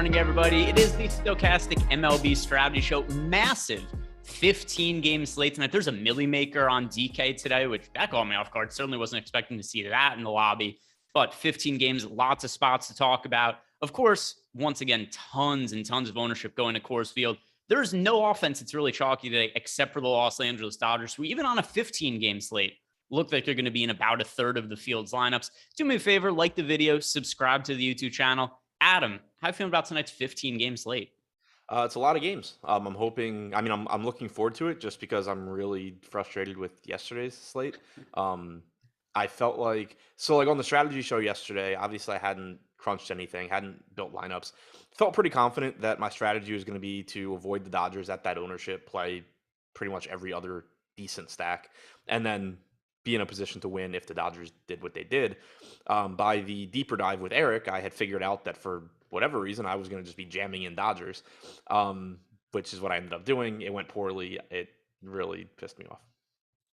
morning, everybody. It is the Stokastic MLB Strategy Show. Massive 15-game slate tonight. There's a Millie Maker on DK today, which that caught me off guard. Certainly wasn't expecting to see that in the lobby. But 15 games, lots of spots to talk about. Of course, once again, tons and tons of ownership going to Coors Field. There's no offense that's really chalky today, except for the Los Angeles Dodgers, who even on a 15-game slate look like they're going to be in about a third of the field's lineups. Do me a favor, like the video, subscribe to the YouTube channel. Adam, how are you feeling about tonight's 15-game slate? It's a lot of games. I'm hoping. I'm looking forward to it just because I'm really frustrated with yesterday's slate. I felt like on the strategy show yesterday. Obviously, I hadn't crunched anything, hadn't built lineups. Felt pretty confident that my strategy was going to be to avoid the Dodgers at that ownership, play pretty much every other decent stack, and then be in a position to win if the Dodgers did what they did. By the deeper dive with Eric, I had figured out that for whatever reason, I was going to just be jamming in Dodgers, which is what I ended up doing. It went poorly. It really pissed me off.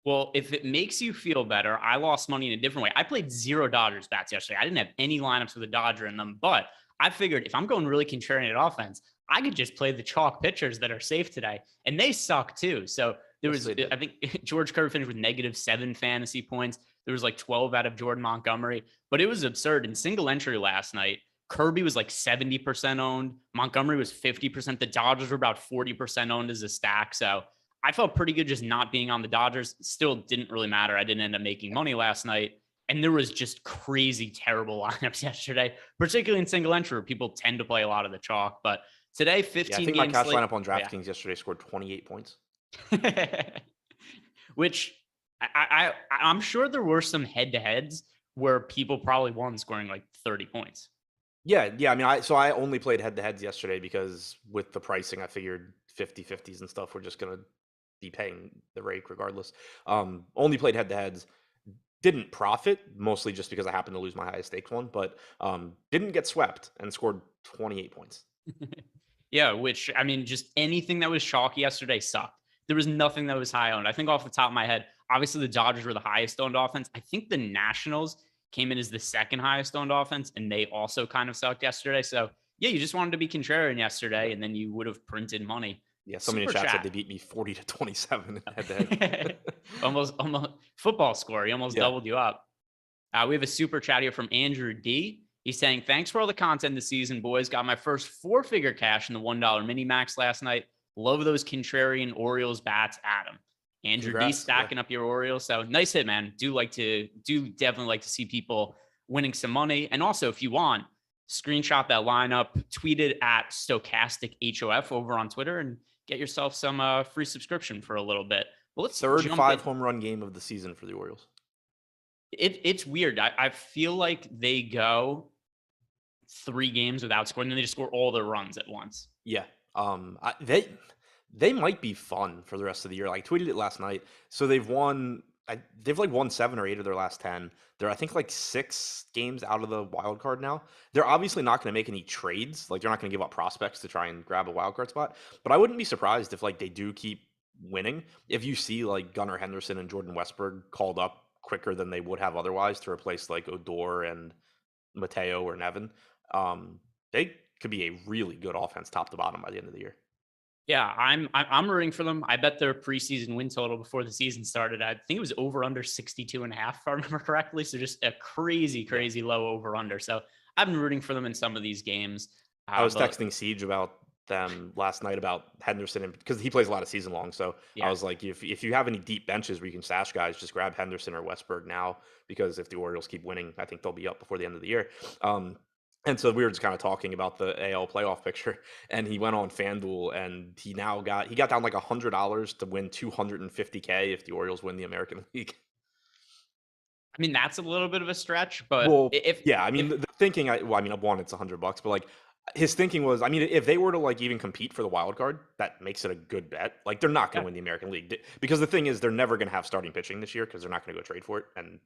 Well, if it makes you feel better, I lost money in a different way. I played 0 Dodgers bats yesterday. I didn't have any lineups with a Dodger in them, but I figured if I'm going really contrarian at offense, I could just play the chalk pitchers that are safe today, and they suck too. So there was, I think George Kirby finished with -7 fantasy points. There was like 12 out of Jordan Montgomery, but it was absurd. In single entry last night, Kirby was like 70% owned. Montgomery was 50%. The Dodgers were about 40% owned as a stack. So I felt pretty good just not being on the Dodgers. Still didn't really matter. I didn't end up making money last night. And there was just crazy, terrible lineups yesterday, particularly in single entry where people tend to play a lot of the chalk. But today, 15 I think my cash lineup on DraftKings yesterday scored 28 points. Which I'm sure there were some head-to-heads where people probably won scoring like 30 points. Yeah. I mean, I only played head-to-heads yesterday because with the pricing, I figured 50-50s and stuff were just going to be paying the rake regardless. Only played head-to-heads. Didn't profit, mostly just because I happened to lose my highest stakes one, but didn't get swept and scored 28 points. Yeah, which, I mean, just anything that was chalky yesterday sucked. There was nothing that was high owned. I think off the top of my head, obviously the Dodgers were the highest owned offense. I think the Nationals came in as the second highest owned offense, and they also kind of sucked yesterday. So, yeah, you just wanted to be contrarian yesterday, and then you would have printed money. Yeah, somebody in chat said they beat me 40-27 head-to-head. almost football score. He almost doubled you up. We have a super chat here from Andrew D. He's saying, thanks for all the content this season, boys. Got my first 4-figure cash in the $1 mini max last night. Love those contrarian Orioles bats, Adam. Andrew D stacking up your Orioles. So nice hit, man. Do definitely like to see people winning some money. And also, if you want, screenshot that lineup, tweet it at Stokastic HOF over on Twitter, and get yourself some free subscription for a little bit. But let's third 5-home run game of the season for the Orioles. It's weird. I feel like they go 3 games without scoring, and they just score all their runs at once. Yeah. They might be fun for the rest of the year. Like, I tweeted it last night. So they've won 7 or 8 of their last 10. They're, I think, like 6 games out of the wild card now. They're obviously not going to make any trades. Like, they're not going to give up prospects to try and grab a wild card spot. But I wouldn't be surprised if, like, they do keep winning. If you see, like, Gunnar Henderson and Jordan Westburg called up quicker than they would have otherwise to replace, like, Odor and Mateo or Nevin, they could be a really good offense top to bottom by the end of the year. Yeah, I'm rooting for them. I bet their preseason win total before the season started, I think it was over under 62.5, if I remember correctly. So just a crazy low over under. So I've been rooting for them in some of these games. I was texting Siege about them last night about Henderson, because he plays a lot of season long. So yeah. I was like, if you have any deep benches where you can stash guys, just grab Henderson or Westburg now, because if the Orioles keep winning, I think they'll be up before the end of the year. And so we were just kind of talking about the AL playoff picture, and he went on FanDuel, and he got down like $100 to win $250K if the Orioles win the American League. I mean, that's a little bit of a stretch, but the thinking, one, it's $100, but like his thinking was, I mean, if they were to like even compete for the wild card, that makes it a good bet. Like, they're not going to win the American League, because the thing is, they're never going to have starting pitching this year because they're not going to go trade for it, and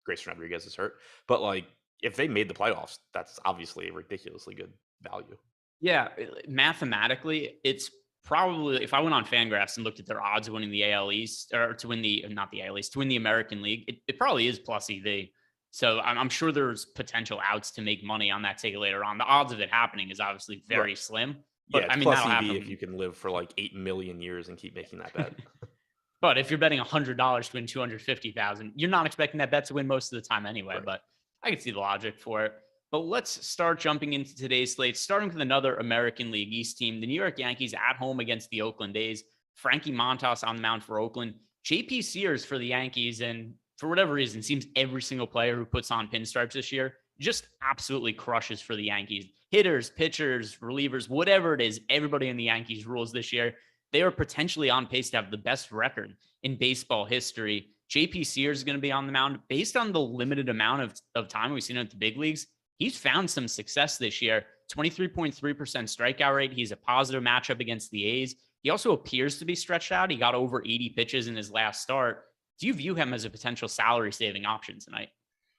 Grayson Rodriguez is hurt. But like, if they made the playoffs, that's obviously a ridiculously good value. Yeah, mathematically, it's probably, if I went on FanGraphs and looked at their odds of winning the AL East, or to win the American League, it probably is plus EV. So I'm sure there's potential outs to make money on that ticket later on. The odds of it happening is obviously Right. very slim, Yeah, but I it's mean, plus that'll EV if happen. you can live for like 8 million years and keep making that bet. But if you're betting $100 to win 250,000, you're not expecting that bet to win most of the time anyway. Right. But I can see the logic for it. But let's start jumping into today's slate, starting with another American League East team, the New York Yankees at home against the Oakland A's. Frankie Montas on the mound for Oakland, JP Sears for the Yankees, and for whatever reason, seems every single player who puts on pinstripes this year just absolutely crushes for the Yankees. Hitters, pitchers, relievers, whatever it is, everybody in the Yankees rules this year. They are potentially on pace to have the best record in baseball history. JP Sears is going to be on the mound. Based on the limited amount of time we've seen him at the big leagues, he's found some success this year. 23.3% strikeout rate. He's a positive matchup against the A's. He also appears to be stretched out. He got over 80 pitches in his last start. Do you view him as a potential salary saving option tonight?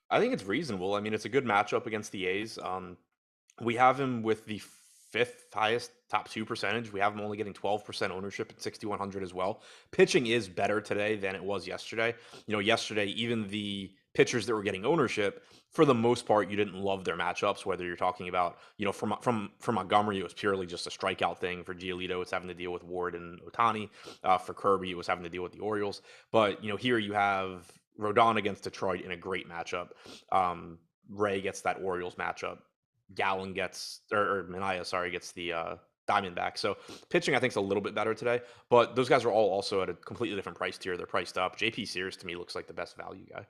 I think it's reasonable. I mean, it's a good matchup against the A's. We have him with the fifth highest top two percentage. We have him only getting 12% ownership at 6,100 as well. Pitching is better today than it was yesterday. Yesterday, even the pitchers that were getting ownership, for the most part, you didn't love their matchups. Whether you're talking about, from Montgomery, it was purely just a strikeout thing. For Giolito, it's having to deal with Ward and Otani. For Kirby, it was having to deal with the Orioles. But here you have Rodon against Detroit in a great matchup. Ray gets that Orioles matchup. Gallen gets, or Minaya, sorry, gets the Diamondback. So pitching, I think, is a little bit better today. But those guys are all also at a completely different price tier. They're priced up. JP Sears to me looks like the best value guy.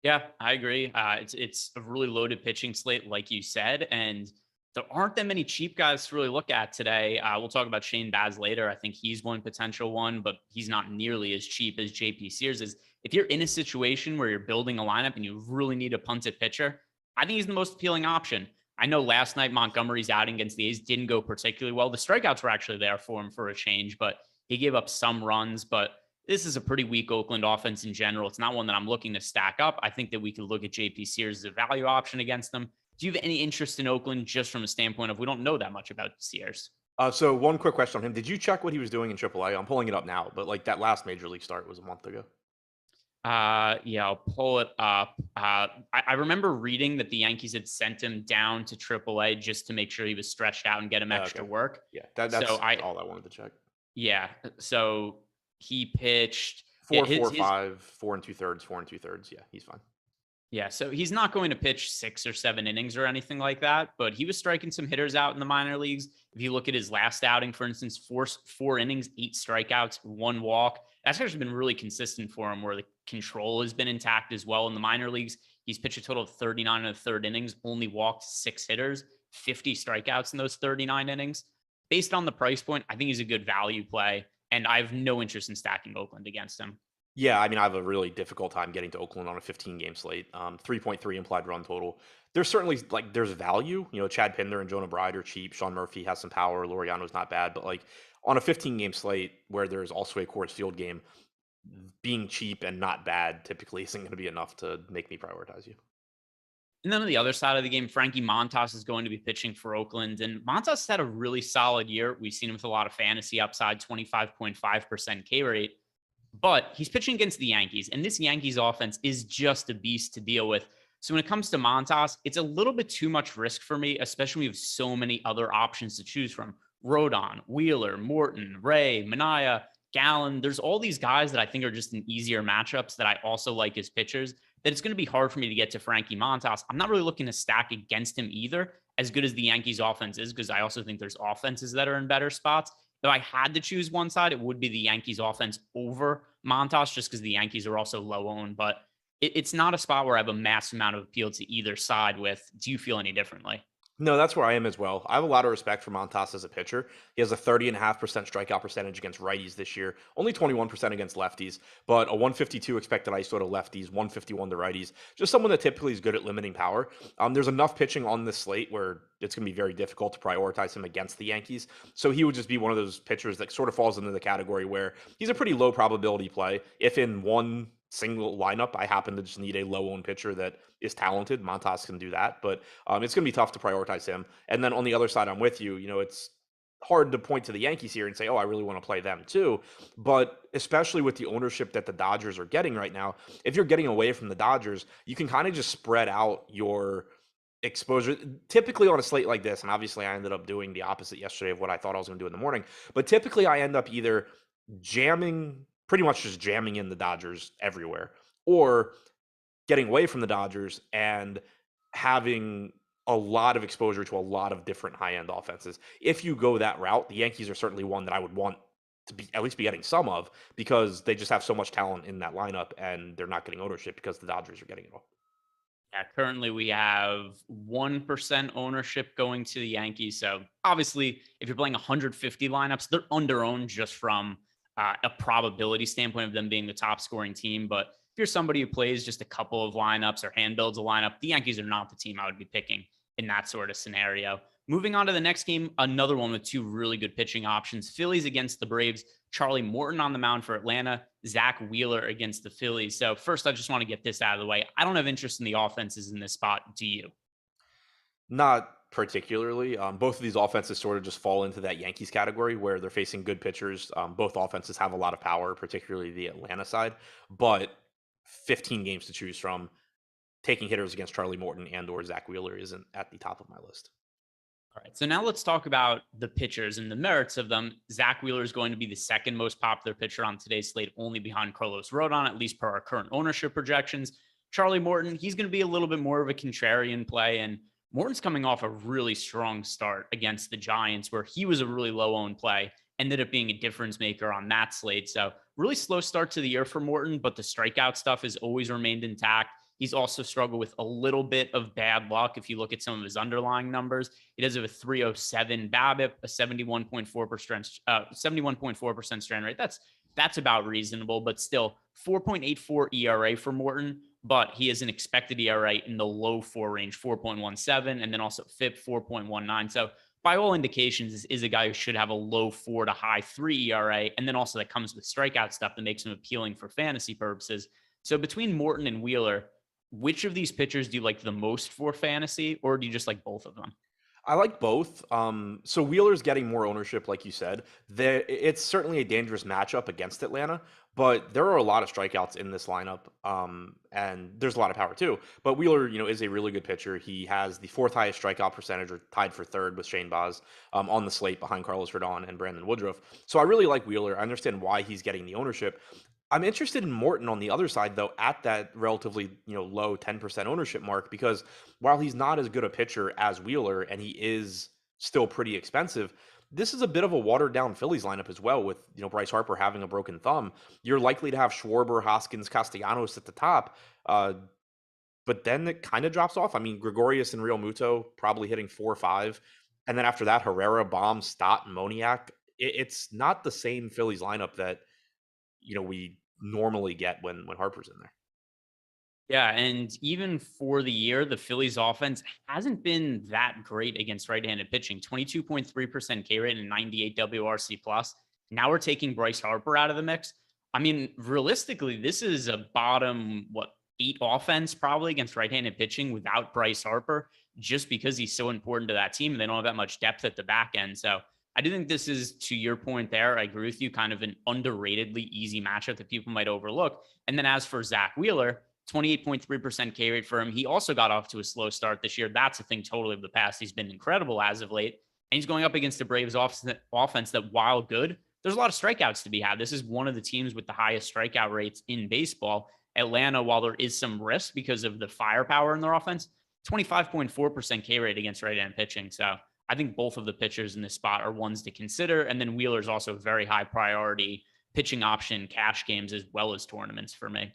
Yeah, I agree. It's a really loaded pitching slate, like you said, and there aren't that many cheap guys to really look at today. We'll talk about Shane Baz later. I think he's one potential one, but he's not nearly as cheap as JP Sears is. If you're in a situation where you're building a lineup and you really need a punted pitcher, I think he's the most appealing option. I know last night Montgomery's outing against the A's didn't go particularly well. The strikeouts were actually there for him for a change, but he gave up some runs. But this is a pretty weak Oakland offense in general. It's not one that I'm looking to stack up. I think that we could look at JP Sears as a value option against them. Do you have any interest in Oakland just from a standpoint of we don't know that much about Sears? So one quick question on him. Did you check what he was doing in AAA? I'm pulling it up now, but like that last major league start was a month ago. Yeah, I'll pull it up. I remember reading that the Yankees had sent him down to AAA just to make sure he was stretched out and get him extra Okay. work. Yeah, that's So all I wanted to check. yeah, so he pitched. Yeah, Four, four, five, 4 2/3, 4 2/3. Yeah, he's fine. Yeah, so he's not going to pitch 6 or 7 innings or anything like that, but he was striking some hitters out in the minor leagues. If you look at his last outing, for instance, four innings, 8 strikeouts, 1 walk. That's actually been really consistent for him, where the control has been intact as well in the minor leagues. He's pitched a total of 39 and a third innings, only walked 6 hitters, 50 strikeouts in those 39 innings. Based on the price point, I think he's a good value play, and I have no interest in stacking Oakland against him. Yeah, I mean, I have a really difficult time getting to Oakland on a 15-game slate. 3.3 implied run total. There's certainly there's value. Chad Pinder and Jonah Bride are cheap. Sean Murphy has some power. Laureano's not bad, but like on a 15-game slate where there's also a Coors Field game, being cheap and not bad typically isn't going to be enough to make me prioritize you. And then on the other side of the game, Frankie Montas is going to be pitching for Oakland. And Montas had a really solid year. We've seen him with a lot of fantasy upside, 25.5% K rate. But he's pitching against the Yankees. And this Yankees offense is just a beast to deal with. So when it comes to Montas, it's a little bit too much risk for me, especially when we have so many other options to choose from. Rodon, Wheeler, Morton, Ray, Minaya, Gallen. There's all these guys that I think are just in easier matchups that I also like as pitchers, that it's going to be hard for me to get to Frankie Montas. I'm not really looking to stack against him either, as good as the Yankees offense is, because I also think there's offenses that are in better spots. If I had to choose one side, it would be the Yankees offense over Montas, just because the Yankees are also low owned. But it's not a spot where I have a massive amount of appeal to either side with. Do you feel any differently? No, that's where I am as well. I have a lot of respect for Montas as a pitcher. He has a 30.5% strikeout percentage against righties this year, only 21% against lefties, but a 152 expected ISO to lefties, 151 to righties. Just someone that typically is good at limiting power. There's enough pitching on this slate where it's going to be very difficult to prioritize him against the Yankees. So he would just be one of those pitchers that sort of falls into the category where he's a pretty low probability play. If in one single lineup I happen to just need a low owned pitcher that is talented, Montas can do that. But it's going to be tough to prioritize him. And then on the other side, I'm with you. hard to point to the Yankees here and say, oh, I really want to play them too. But especially with the ownership that the Dodgers are getting right now, if you're getting away from the Dodgers, you can kind of just spread out your exposure. Typically on a slate like this, and obviously I ended up doing the opposite yesterday of what I thought I was going to do in the morning, but typically I end up either pretty much just jamming in the Dodgers everywhere, or getting away from the Dodgers and having a lot of exposure to a lot of different high-end offenses. If you go that route, the Yankees are certainly one that I would want to be at least be getting some of, because they just have so much talent in that lineup and they're not getting ownership because the Dodgers are getting it all. Yeah, currently we have 1% ownership going to the Yankees. So obviously, if you're playing 150 lineups, they're under owned just from a probability standpoint of them being the top scoring team. But if you're somebody who plays just a couple of lineups or hand builds a lineup, the Yankees are not the team I would be picking in that sort of scenario. Moving on to the next game, another one with two really good pitching options. Phillies against the Braves. Charlie Morton on the mound for Atlanta. Zach Wheeler against the Phillies. So first, I just want to get this out of the way. I don't have interest in the offenses in this spot. Do you? Not particularly. Both of these offenses sort of just fall into that Yankees category where they're facing good pitchers. Both offenses have a lot of power, particularly the Atlanta side, but 15 games to choose from. Taking hitters against Charlie Morton and or Zach Wheeler isn't at the top of my list. All right. So now let's talk about the pitchers and the merits of them. Zach Wheeler is going to be the second most popular pitcher on today's slate, only behind Carlos Rodon, at least per our current ownership projections. Charlie Morton, he's going to be a little bit more of a contrarian play. And Morton's coming off a really strong start against the Giants, where he was a really low owned play, ended up being a difference maker on that slate. So really slow start to the year for Morton, but the strikeout stuff has always remained intact. He's also struggled with a little bit of bad luck. If you look at some of his underlying numbers, he does have a 307 BABIP, a 71.4% strand rate. That's about reasonable, but still 4.84 ERA for Morton. But he has an expected ERA in the low 4 range, 4.17, and then also FIP 4.19. So by all indications, this is a guy who should have a low 4 to high 3 ERA, and then also that comes with strikeout stuff that makes him appealing for fantasy purposes. So between Morton and Wheeler, which of these pitchers do you like the most for fantasy, or do you just like both of them? I like both. So Wheeler's getting more ownership, like you said. It's certainly a dangerous matchup against Atlanta, but there are a lot of strikeouts in this lineup, and there's a lot of power too. But Wheeler, is a really good pitcher. He has the fourth highest strikeout percentage, or tied for third with Shane Baz, on the slate behind Carlos Rodon and Brandon Woodruff. So I really like Wheeler. I understand why he's getting the ownership. I'm interested in Morton on the other side, though, at that relatively, low 10% ownership mark, because while he's not as good a pitcher as Wheeler and he is still pretty expensive, this is a bit of a watered down Phillies lineup as well, with, Bryce Harper having a broken thumb. You're likely to have Schwarber, Hoskins, Castellanos at the top. But then it kind of drops off. I mean, Gregorius and Real Muto probably hitting 4 or 5. And then after that, Herrera, Baum, Stott, and Moniak. It's not the same Phillies lineup that, we normally get when Harper's in there. Yeah, and even for the year, the Phillies offense hasn't been that great against right-handed pitching. 22.3% K rate and 98 WRC plus. Now we're taking Bryce Harper out of the mix. I mean, realistically, this is a bottom 8 offense probably against right-handed pitching without Bryce Harper, just because he's so important to that team. They don't have that much depth at the back end. So I do think this is, to your point there, I agree with you, kind of an underratedly easy matchup that people might overlook. And then as for Zach Wheeler, 28.3% K rate for him. He also got off to a slow start this year. That's a thing totally of the past. He's been incredible as of late. And he's going up against the Braves offense that, while good, there's a lot of strikeouts to be had. This is one of the teams with the highest strikeout rates in baseball. Atlanta, while there is some risk because of the firepower in their offense, 25.4% K rate against right-hand pitching. So I think both of the pitchers in this spot are ones to consider. And then Wheeler's also very high priority pitching option cash games as well as tournaments for me.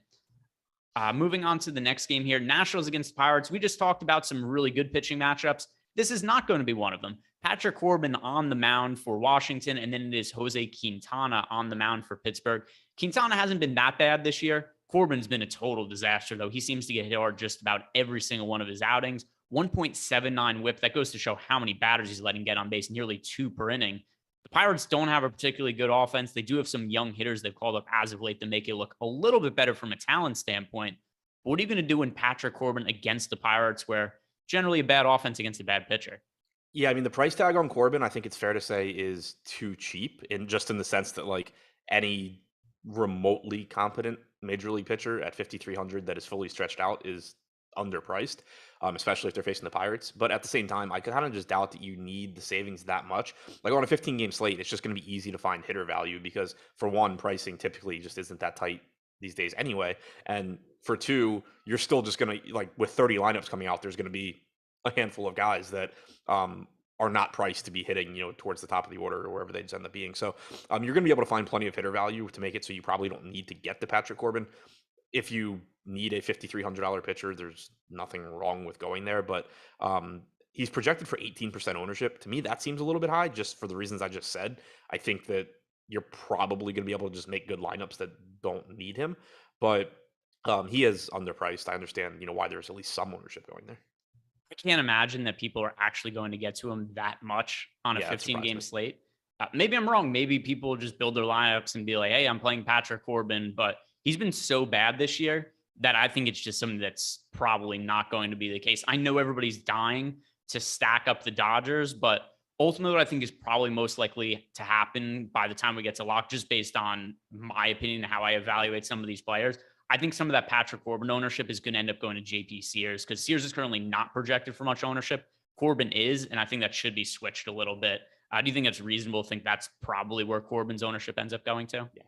Moving on to the next game here, Nationals against Pirates. We just talked about some really good pitching matchups. This is not going to be one of them. Patrick Corbin on the mound for Washington, and then it is Jose Quintana on the mound for Pittsburgh. Quintana hasn't been that bad this year. Corbin's been a total disaster, though. He seems to get hit hard just about every single one of his outings. 1.79 whip. That goes to show how many batters he's letting get on base, nearly 2 per inning. The Pirates don't have a particularly good offense. They do have some young hitters they've called up as of late to make it look a little bit better from a talent standpoint. But what are you going to do when Patrick Corbin against the Pirates, where generally a bad offense against a bad pitcher? Yeah, I mean the price tag on Corbin, I think it's fair to say is too cheap, in the sense that like any remotely competent major league pitcher at 5,300 that is fully stretched out is underpriced, especially if they're facing the Pirates. But at the same time, I kind of just doubt that you need the savings that much. Like on a 15 game slate, it's just going to be easy to find hitter value because for one, pricing typically just isn't that tight these days anyway, and for two, you're still just going to like with 30 lineups coming out, there's going to be a handful of guys that um, are not priced to be hitting, towards the top of the order or wherever they end up being. So you're going to be able to find plenty of hitter value to make it so you probably don't need to get the Patrick Corbin. If you need a $5,300 pitcher, there's nothing wrong with going there. But he's projected for 18% ownership. To me, that seems a little bit high just for the reasons I just said. I think that you're probably going to be able to just make good lineups that don't need him. But he is underpriced. I understand, why there's at least some ownership going there. I can't imagine that people are actually going to get to him that much on a Yeah, that 15 surprised game me. slate. Maybe I'm wrong. Maybe people just build their lineups and be like, hey, I'm playing Patrick Corbin, but he's been so bad this year that I think it's just something that's probably not going to be the case. I know everybody's dying to stack up the Dodgers, but ultimately what I think is probably most likely to happen by the time we get to lock, just based on my opinion and how I evaluate some of these players, I think some of that Patrick Corbin ownership is going to end up going to JP Sears because Sears is currently not projected for much ownership. Corbin is, and I think that should be switched a little bit. Do you think it's reasonable to think that's probably where Corbin's ownership ends up going to? Yeah.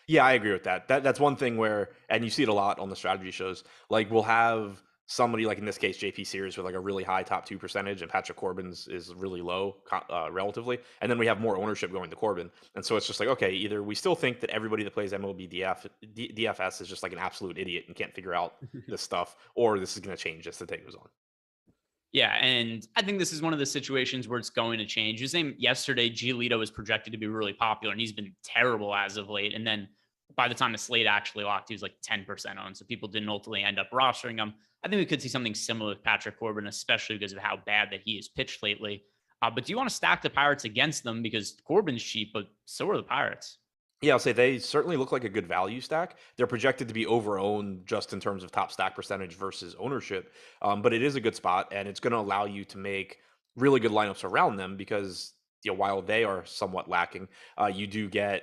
Yeah, I agree with that. That's one thing where, and you see it a lot on the strategy shows. Like we'll have somebody like in this case JP Sears with like a really high top 2 percentage, and Patrick Corbin's is really low relatively, and then we have more ownership going to Corbin, and so it's just like okay, either we still think that everybody that plays MLB DFS is just like an absolute idiot and can't figure out this stuff, or this is going to change as the day goes on. Yeah, and I think this is one of the situations where it's going to change. You saying yesterday, Giolito was projected to be really popular, and he's been terrible as of late. And then by the time the slate actually locked, he was like 10% owned, so people didn't ultimately end up rostering him. I think we could see something similar with Patrick Corbin, especially because of how bad that he has pitched lately. But do you want to stack the Pirates against them because Corbin's cheap, but so are the Pirates? Yeah, I'll say they certainly look like a good value stack. They're projected to be over-owned just in terms of top stack percentage versus ownership, but it is a good spot, and it's going to allow you to make really good lineups around them because while they are somewhat lacking, you do get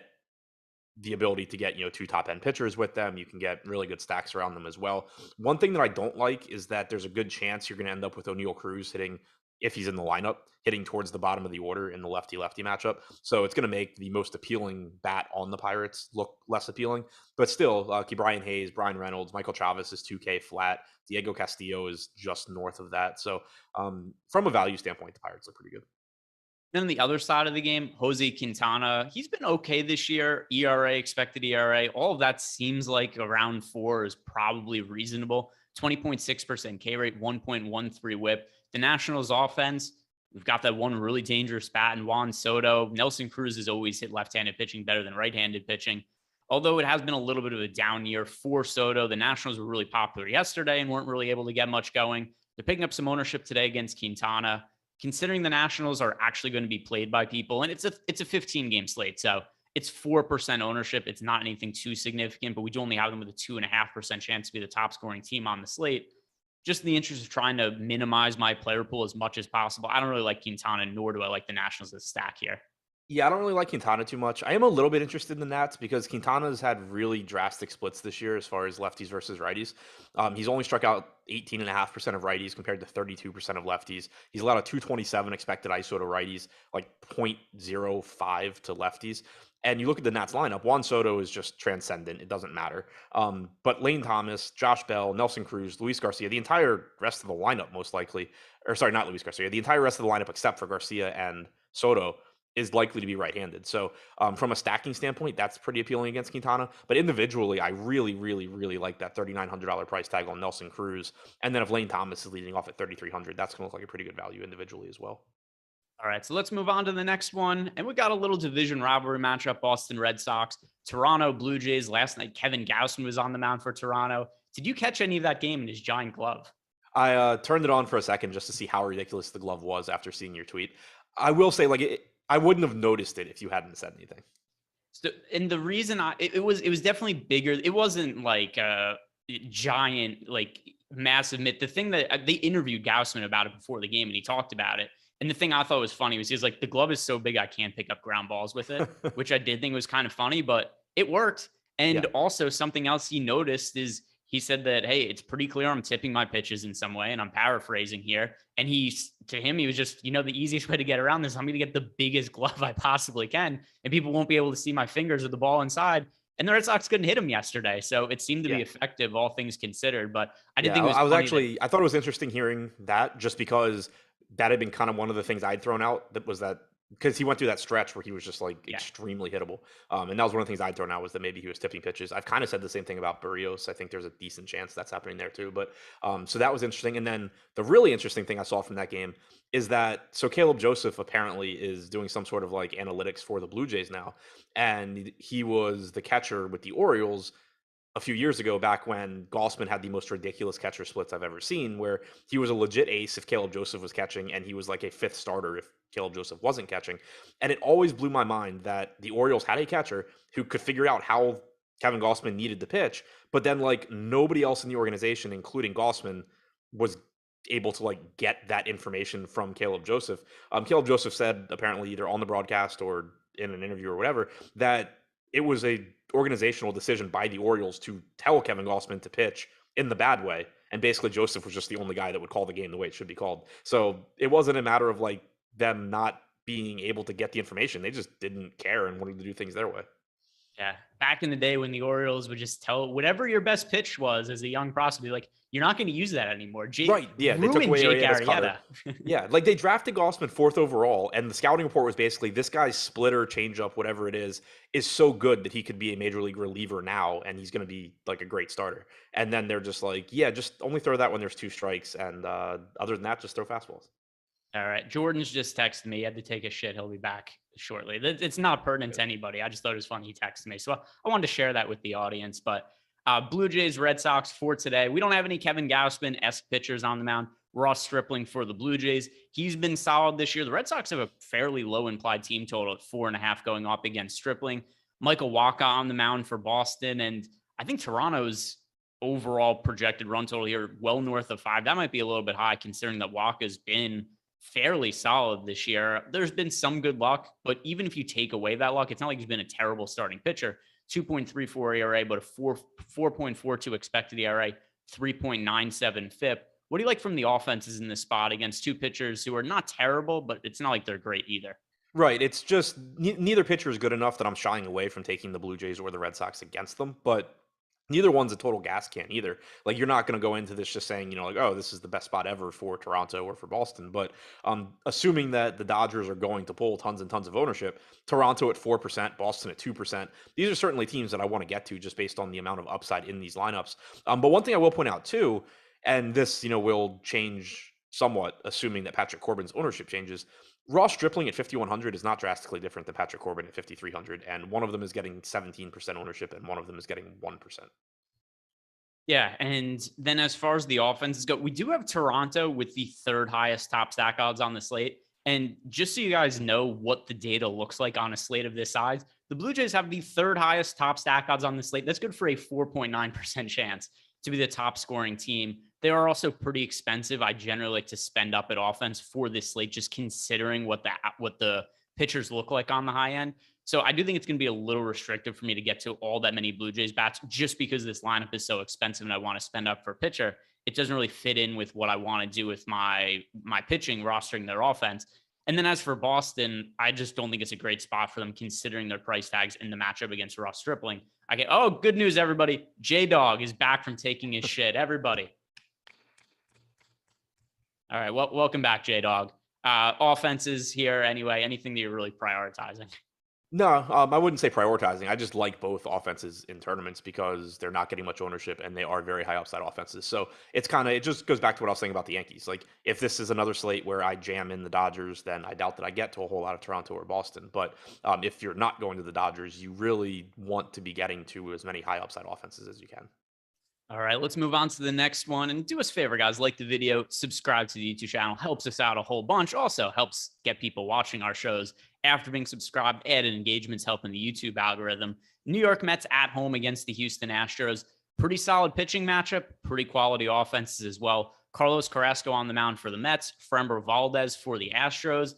the ability to get two top end pitchers with them. You can get really good stacks around them as well. One thing that I don't like is that there's a good chance you're going to end up with O'Neal Cruz hitting, if he's in the lineup, hitting towards the bottom of the order in the lefty lefty matchup. So it's going to make the most appealing bat on the Pirates look less appealing. But still, Brian Hayes, Brian Reynolds, Michael Chavis is 2K flat. Diego Castillo is just north of that. So from a value standpoint, the Pirates look pretty good. Then on the other side of the game, Jose Quintana, he's been okay this year. ERA, expected ERA, all of that seems like around 4 is probably reasonable. 20.6% K rate, 1.13 whip. The Nationals offense, we've got that one really dangerous bat in Juan Soto. Nelson Cruz has always hit left-handed pitching better than right-handed pitching. Although it has been a little bit of a down year for Soto, the Nationals were really popular yesterday and weren't really able to get much going. They're picking up some ownership today against Quintana. Considering the Nationals are actually going to be played by people, and it's a 15 game slate, so it's 4% ownership. It's not anything too significant, but we do only have them with a 2.5% chance to be the top scoring team on the slate. Just in the interest of trying to minimize my player pool as much as possible, I don't really like Quintana, nor do I like the Nationals as stack here. Yeah, I don't really like Quintana too much. I am a little bit interested in the Nats because Quintana's had really drastic splits this year as far as lefties versus righties. He's only struck out 18.5% of righties compared to 32% of lefties. He's allowed a 227 expected ISO to righties, like 0.05 to lefties. And you look at the Nats lineup, Juan Soto is just transcendent. It doesn't matter. But Lane Thomas, Josh Bell, Nelson Cruz, Luis Garcia, the entire rest of the lineup, most likely, or sorry, not Luis Garcia, the entire rest of the lineup except for Garcia and Soto is likely to be right-handed. So from a stacking standpoint, that's pretty appealing against Quintana. But individually, I really, really, really like that $3,900 price tag on Nelson Cruz. And then if Lane Thomas is leading off at 3,300, that's going to look like a pretty good value individually as well. All right, so let's move on to the next one. And we got a little division rivalry matchup, Boston Red Sox, Toronto Blue Jays. Last night, Kevin Gausman was on the mound for Toronto. Did you catch any of that game in his giant glove? I turned it on for a second just to see how ridiculous the glove was after seeing your tweet. I will say, I wouldn't have noticed it if you hadn't said anything. So, and the reason it was definitely bigger. It wasn't like a giant, like massive myth. The thing that they interviewed Gausman about it before the game, and he talked about it. And the thing I thought was funny was he's like, the glove is so big I can't pick up ground balls with it, which I did think was kind of funny, but it worked. And Yeah. also something else he noticed is he said that, hey, it's pretty clear I'm tipping my pitches in some way, and I'm paraphrasing here. And to him, he was just, the easiest way to get around this, I'm going to get the biggest glove I possibly can, and people won't be able to see my fingers or the ball inside. And the Red Sox couldn't hit him yesterday. So it seemed to be Yeah. effective, all things considered. But I did Yeah, think it was I was funny that, actually I thought it was interesting hearing that just because that had been kind of one of the things I'd thrown out that was that because he went through that stretch where he was just like yeah, extremely hittable. And that was one of the things I'd thrown out was that maybe he was tipping pitches. I've kind of said the same thing about Barrios. I think there's a decent chance that's happening there too. But so that was interesting. And then the really interesting thing I saw from that game is that so Caleb Joseph apparently is doing some sort of like analytics for the Blue Jays now. And he was the catcher with the Orioles a few years ago, back when Gossman had the most ridiculous catcher splits I've ever seen, where he was a legit ace if Caleb Joseph was catching, and he was like a fifth starter if Caleb Joseph wasn't catching. And it always blew my mind that the Orioles had a catcher who could figure out how Kevin Gossman needed to pitch, but then like nobody else in the organization, including Gossman, was able to like get that information from Caleb Joseph. Caleb Joseph said apparently either on the broadcast or in an interview or whatever that it was a organizational decision by the Orioles to tell Kevin Gossman to pitch in the bad way. And basically Joseph was just the only guy that would call the game the way it should be called. So it wasn't a matter of like them not being able to get the information. They just didn't care and wanted to do things their way. yeah, back in the day when the Orioles would just tell whatever your best pitch was as a young prospect, like, you're not going to use that anymore. Right. Yeah. They took away Jake Arrieta's cutter. Arrieta. Yeah. Like they drafted Gossman fourth overall, and the scouting report was basically this guy's splitter, changeup, whatever it is so good that he could be a major league reliever now, and he's going to be like a great starter. And then they're just like, yeah, just only throw that when there's two strikes. And other than that, just throw fastballs. All right. Jordan's just texted me. He had to take a shit. He'll be back shortly. It's not pertinent to anybody. I just thought it was funny. He texted me. So I wanted to share that with the audience. But Blue Jays, Red Sox for today. We don't have any Kevin Gausman-esque pitchers on the mound. Ross Stripling for the Blue Jays. He's been solid this year. The Red Sox have a fairly low implied team total at 4.5 going up against Stripling. Michael Wacha on the mound for Boston. And I think Toronto's overall projected run total here well north of 5. That might be a little bit high considering that Wacha's been fairly solid this year. There's been some good luck, but even if you take away that luck, it's not like he's been a terrible starting pitcher. 2.34 ERA, but a 4.42 expected ERA, 3.97 FIP. What do you like from the offenses in this spot against two pitchers who are not terrible, but it's not like they're great either? Right. It's just neither pitcher is good enough that I'm shying away from taking the Blue Jays or the Red Sox against them, but neither one's a total gas can either. Like you're not going to go into this just saying, like, oh, this is the best spot ever for Toronto or for Boston. But assuming that the Dodgers are going to pull tons and tons of ownership, Toronto at 4%, Boston at 2%, these are certainly teams that I want to get to just based on the amount of upside in these lineups. But one thing I will point out too, and this, will change somewhat, assuming that Patrick Corbin's ownership changes. Ross Stripling at 5,100 is not drastically different than Patrick Corbin at 5,300, and one of them is getting 17% ownership, and one of them is getting 1%. Yeah, and then as far as the offenses go, we do have Toronto with the third highest top stack odds on the slate. And just so you guys know what the data looks like on a slate of this size, the Blue Jays have the third highest top stack odds on the slate. That's good for a 4.9% chance to be the top scoring team. They are also pretty expensive. I generally like to spend up at offense for this slate, just considering what the pitchers look like on the high end. So I do think it's going to be a little restrictive for me to get to all that many Blue Jays bats just because this lineup is so expensive and I want to spend up for a pitcher. It doesn't really fit in with what I want to do with my pitching, rostering their offense. And then as for Boston, I just don't think it's a great spot for them considering their price tags in the matchup against Ross Stripling. Good news, everybody. J-Dog is back from taking his shit. Everybody. All right. Well, welcome back, J-Dog. Offenses here anyway. Anything that you're really prioritizing? No, I wouldn't say prioritizing. I just like both offenses in tournaments because they're not getting much ownership and they are very high upside offenses. So it just goes back to what I was saying about the Yankees. Like if this is another slate where I jam in the Dodgers, then I doubt that I get to a whole lot of Toronto or Boston. But if you're not going to the Dodgers, you really want to be getting to as many high upside offenses as you can. All right, let's move on to the next one. And do us a favor, guys, like the video, subscribe to the YouTube channel. Helps us out a whole bunch. Also helps get people watching our shows after being subscribed. Added engagements helping the YouTube algorithm. New York Mets at home against the Houston Astros. Pretty solid pitching matchup. Pretty quality offenses as well. Carlos Carrasco on the mound for the Mets, Framber Valdez for the Astros.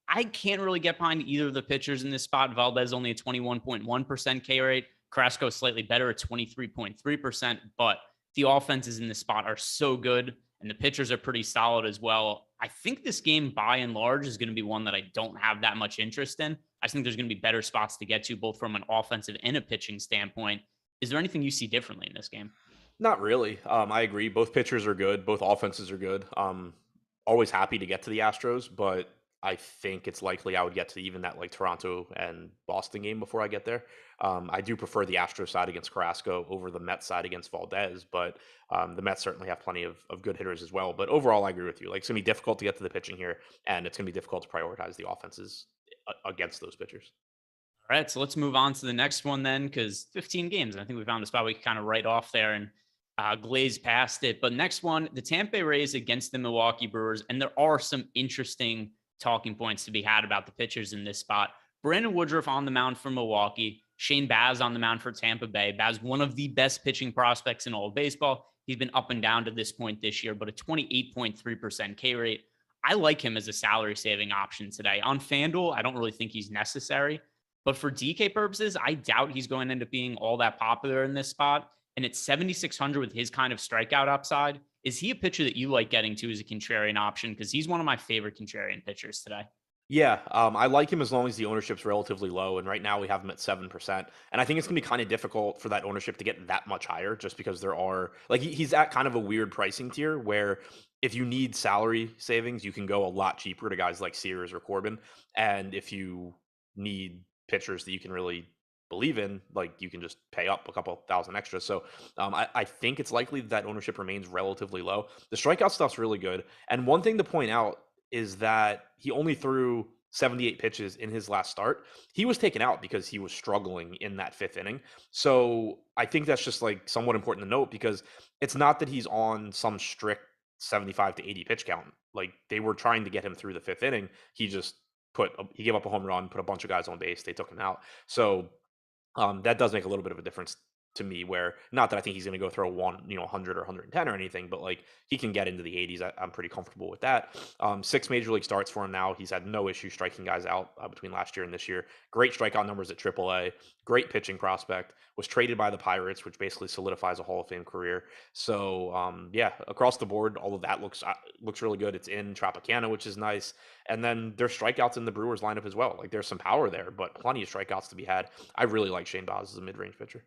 I can't really get behind either of the pitchers in this spot. Valdez only a 21.1% K rate. Carrasco slightly better at 23.3%, but the offenses in this spot are so good and the pitchers are pretty solid as well. I think this game by and large is going to be one that I don't have that much interest in. I think there's going to be better spots to get to both from an offensive and a pitching standpoint. Is there anything you see differently in this game? Not really. I agree. Both pitchers are good. Both offenses are good. Always happy to get to the Astros, but I think it's likely I would get to even that like Toronto and Boston game before I get there. I do prefer the Astros side against Carrasco over the Mets side against Valdez, but the Mets certainly have plenty of good hitters as well. But overall, I agree with you. Like it's gonna be difficult to get to the pitching here, and it's gonna be difficult to prioritize the offenses against those pitchers. All right, so let's move on to the next one then, because 15 games. I think we found a spot we can kind of write off there and glaze past it. But next one, the Tampa Bay Rays against the Milwaukee Brewers, and there are some interesting talking points to be had about the pitchers in this spot. Brandon Woodruff on the mound for Milwaukee, Shane Baz on the mound for Tampa Bay. Baz, one of the best pitching prospects in all of baseball. He's been up and down to this point this year, but a 28.3% K rate. I like him as a salary saving option today. On FanDuel, I don't really think he's necessary. But for DK purposes, I doubt he's going to end up being all that popular in this spot. And at 7,600 with his kind of strikeout upside, is he a pitcher that you like getting to as a contrarian option? Because he's one of my favorite contrarian pitchers today. Yeah, I like him as long as the ownership's relatively low, and right now we have him at 7%. And I think it's gonna be kind of difficult for that ownership to get that much higher, just because there are like he's at kind of a weird pricing tier where if you need salary savings, you can go a lot cheaper to guys like Sears or Corbin, and if you need pitchers that you can really believe in, like you can just pay up a couple thousand extra. So I think it's likely that ownership remains relatively low. The strikeout stuff's really good, and one thing to point out is that he only threw 78 pitches in his last start. He was taken out because he was struggling in that fifth inning. So I think that's just like somewhat important to note because it's not that he's on some strict 75 to 80 pitch count. Like they were trying to get him through the fifth inning. He gave up a home run, put a bunch of guys on base. They took him out. So that does make a little bit of a difference to me where not that I think he's going to go throw 100 or 110 or anything, but like he can get into the 80s. I'm pretty comfortable with that. 6 major league starts for him now. He's had no issue striking guys out between last year and this year. Great strikeout numbers at AAA. Great pitching prospect. Was traded by the Pirates, which basically solidifies a Hall of Fame career. So yeah, across the board, all of that looks really good. It's in Tropicana, which is nice. And then there's strikeouts in the Brewers lineup as well. Like there's some power there, but plenty of strikeouts to be had. I really like Shane Baz as a mid-range pitcher.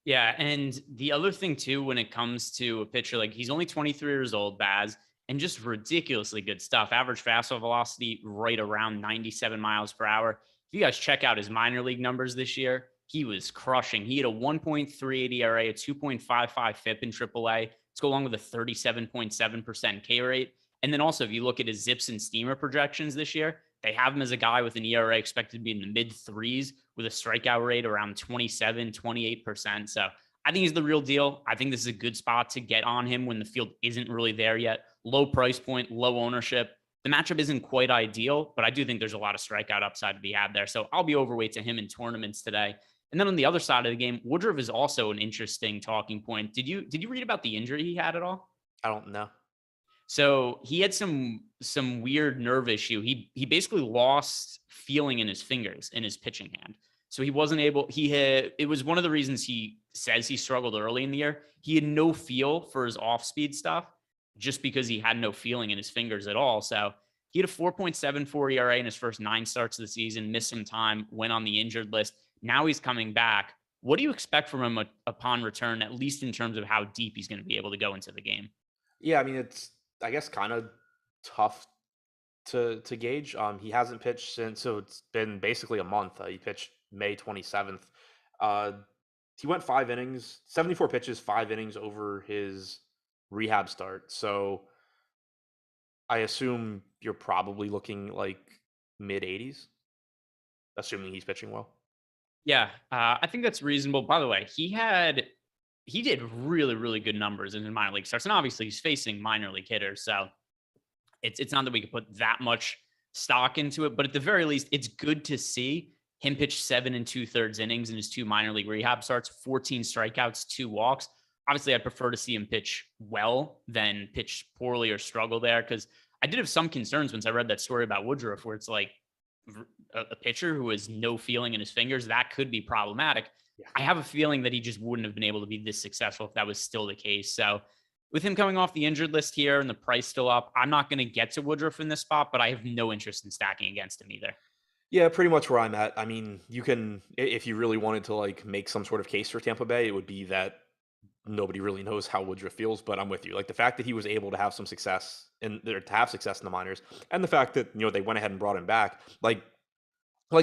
Yeah, and the other thing too, when it comes to a pitcher, like he's only 23 years old, Baz, and just ridiculously good stuff. Average fastball velocity right around 97 miles per hour. If you guys check out his minor league numbers this year, he was crushing. He had a 1.38 ERA, a 2.55 FIP in AAA. Let's go along with a 37.7% K rate. And then also, if you look at his Zips and Steamer projections this year, they have him as a guy with an ERA expected to be in the mid threes with a strikeout rate around 27, 28%. So I think he's the real deal. I think this is a good spot to get on him when the field isn't really there yet. Low price point, low ownership. The matchup isn't quite ideal, but I do think there's a lot of strikeout upside to be had there. So I'll be overweight to him in tournaments today. And then on the other side of the game, Woodruff is also an interesting talking point. Did you read about the injury he had at all? I don't know. So he had some weird nerve issue. He basically lost feeling in his fingers in his pitching hand. So he wasn't able. It was one of the reasons he says he struggled early in the year. He had no feel for his off speed stuff, just because he had no feeling in his fingers at all. So he had a 4.74 ERA in his first 9 starts of the season. Missed some time, went on the injured list. Now he's coming back. What do you expect from him upon return, at least in terms of how deep he's going to be able to go into the game? Yeah, I mean it's I guess kind of tough to gauge. He hasn't pitched since, so it's been basically a month. He pitched May 27th. Uh, he went 5 innings, 74 pitches, 5 innings over his rehab start. So I assume you're probably looking like mid 80s, assuming he's pitching well. Yeah, I think that's reasonable. By the way, he did really, really good numbers in the minor league starts, and obviously he's facing minor league hitters, so it's not that we could put that much stock into it, but at the very least, it's good to see him pitch 7 2/3 innings in his 2 minor league rehab starts, 14 strikeouts, 2 walks. Obviously, I'd prefer to see him pitch well than pitch poorly or struggle there, because I did have some concerns once I read that story about Woodruff, where it's like a pitcher who has no feeling in his fingers, that could be problematic. Yeah. I have a feeling that he just wouldn't have been able to be this successful if that was still the case. So with him coming off the injured list here and the price still up, I'm not going to get to Woodruff in this spot, but I have no interest in stacking against him either. Yeah, pretty much where I'm at. I mean, you can, if you really wanted to like make some sort of case for Tampa Bay, it would be that nobody really knows how Woodruff feels. But I'm with you. Like the fact that he was able to have some success and to have success in the minors, and the fact that they went ahead and brought him back, like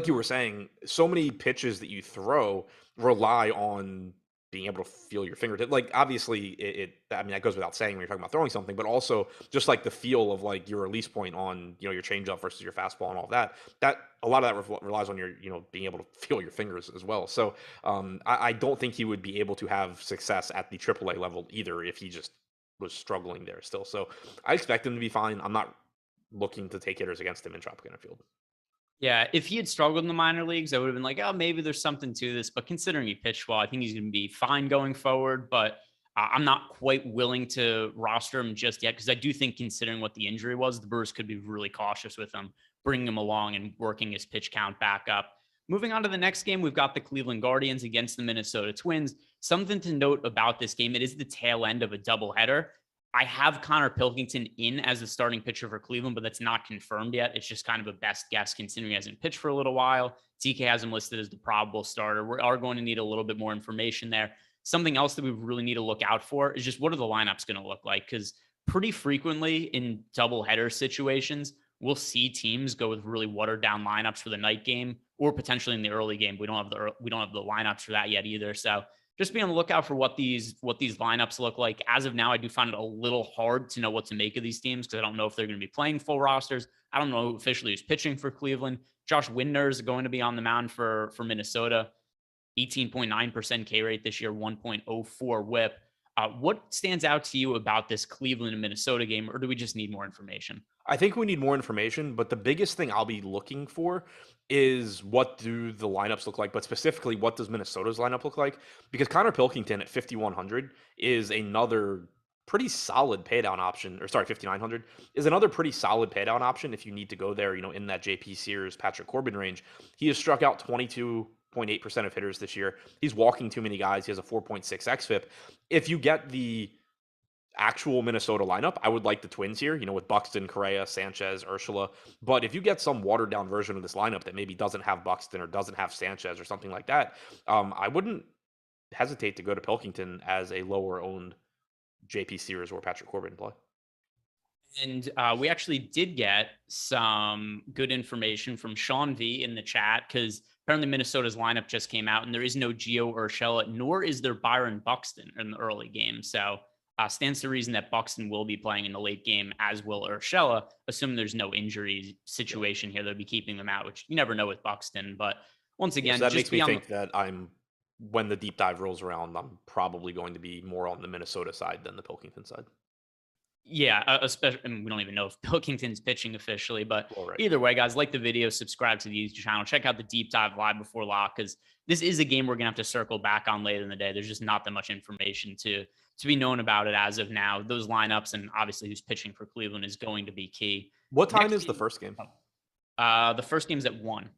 you were saying, so many pitches that you throw rely on being able to feel your fingertip. Like obviously, I mean that goes without saying when you're talking about throwing something, but also just like the feel of like your release point on your changeup versus your fastball and all that. That a lot of that relies on your being able to feel your fingers as well. So I don't think he would be able to have success at the AAA level either if he just was struggling there still. So I expect him to be fine. I'm not looking to take hitters against him in Tropicana Field. Yeah, if he had struggled in the minor leagues, I would have been like, oh, maybe there's something to this. But considering he pitched well, I think he's going to be fine going forward. But I'm not quite willing to roster him just yet, because I do think, considering what the injury was, the Brewers could be really cautious with him, bringing him along and working his pitch count back up. Moving on to the next game, we've got the Cleveland Guardians against the Minnesota Twins. Something to note about this game, it is the tail end of a doubleheader. I have Connor Pilkington in as the starting pitcher for Cleveland, but that's not confirmed yet. It's just kind of a best guess considering he hasn't pitched for a little while. TK has him listed as the probable starter. We are going to need a little bit more information there. Something else that we really need to look out for is just what are the lineups going to look like? Because pretty frequently in doubleheader situations, we'll see teams go with really watered down lineups for the night game or potentially in the early game. We don't have the lineups for that yet either. So just be on the lookout for what these lineups look like. As of now, I do find it a little hard to know what to make of these teams, because I don't know if they're going to be playing full rosters. I don't know officially who's pitching for Cleveland. Josh Windner is going to be on the mound for Minnesota. 18.9% K rate this year, 1.04 whip. What stands out to you about this Cleveland and Minnesota game, or do we just need more information? I think we need more information, but the biggest thing I'll be looking for is what do the lineups look like, but specifically, what does Minnesota's lineup look like? Because Connor Pilkington at 5,100 is another pretty solid paydown option, or sorry, 5,900 is another pretty solid paydown option if you need to go there, in that JP Sears, Patrick Corbin range. He has struck out 22.8% of hitters this year. He's walking too many guys. He has a 4.6 xFIP. If you get the actual Minnesota lineup, I would like the Twins here, with Buxton, Correa, Sanchez, Urshela. But if you get some watered down version of this lineup that maybe doesn't have Buxton or doesn't have Sanchez or something like that, I wouldn't hesitate to go to Pilkington as a lower owned JP Sears or Patrick Corbin play. And we actually did get some good information from Sean V in the chat, because apparently Minnesota's lineup just came out and there is no Gio Urshela, nor is there Byron Buxton in the early game. So stands to reason that Buxton will be playing in the late game, as will Urshela, assuming there's no injury situation here that'll be keeping them out, which you never know with Buxton. But once again, so that makes me think that when the deep dive rolls around, I'm probably going to be more on the Minnesota side than the Pilkington side. Yeah, especially, I mean, we don't even know if Pilkington's pitching officially, but right. Either way, guys, like the video, subscribe to the YouTube channel, check out the deep dive live before lock, because this is a game we're gonna have to circle back on later in the day. There's just not that much information to be known about it as of now. Those lineups and obviously who's pitching for Cleveland is going to be key. What time is the first game? The first game's at 1.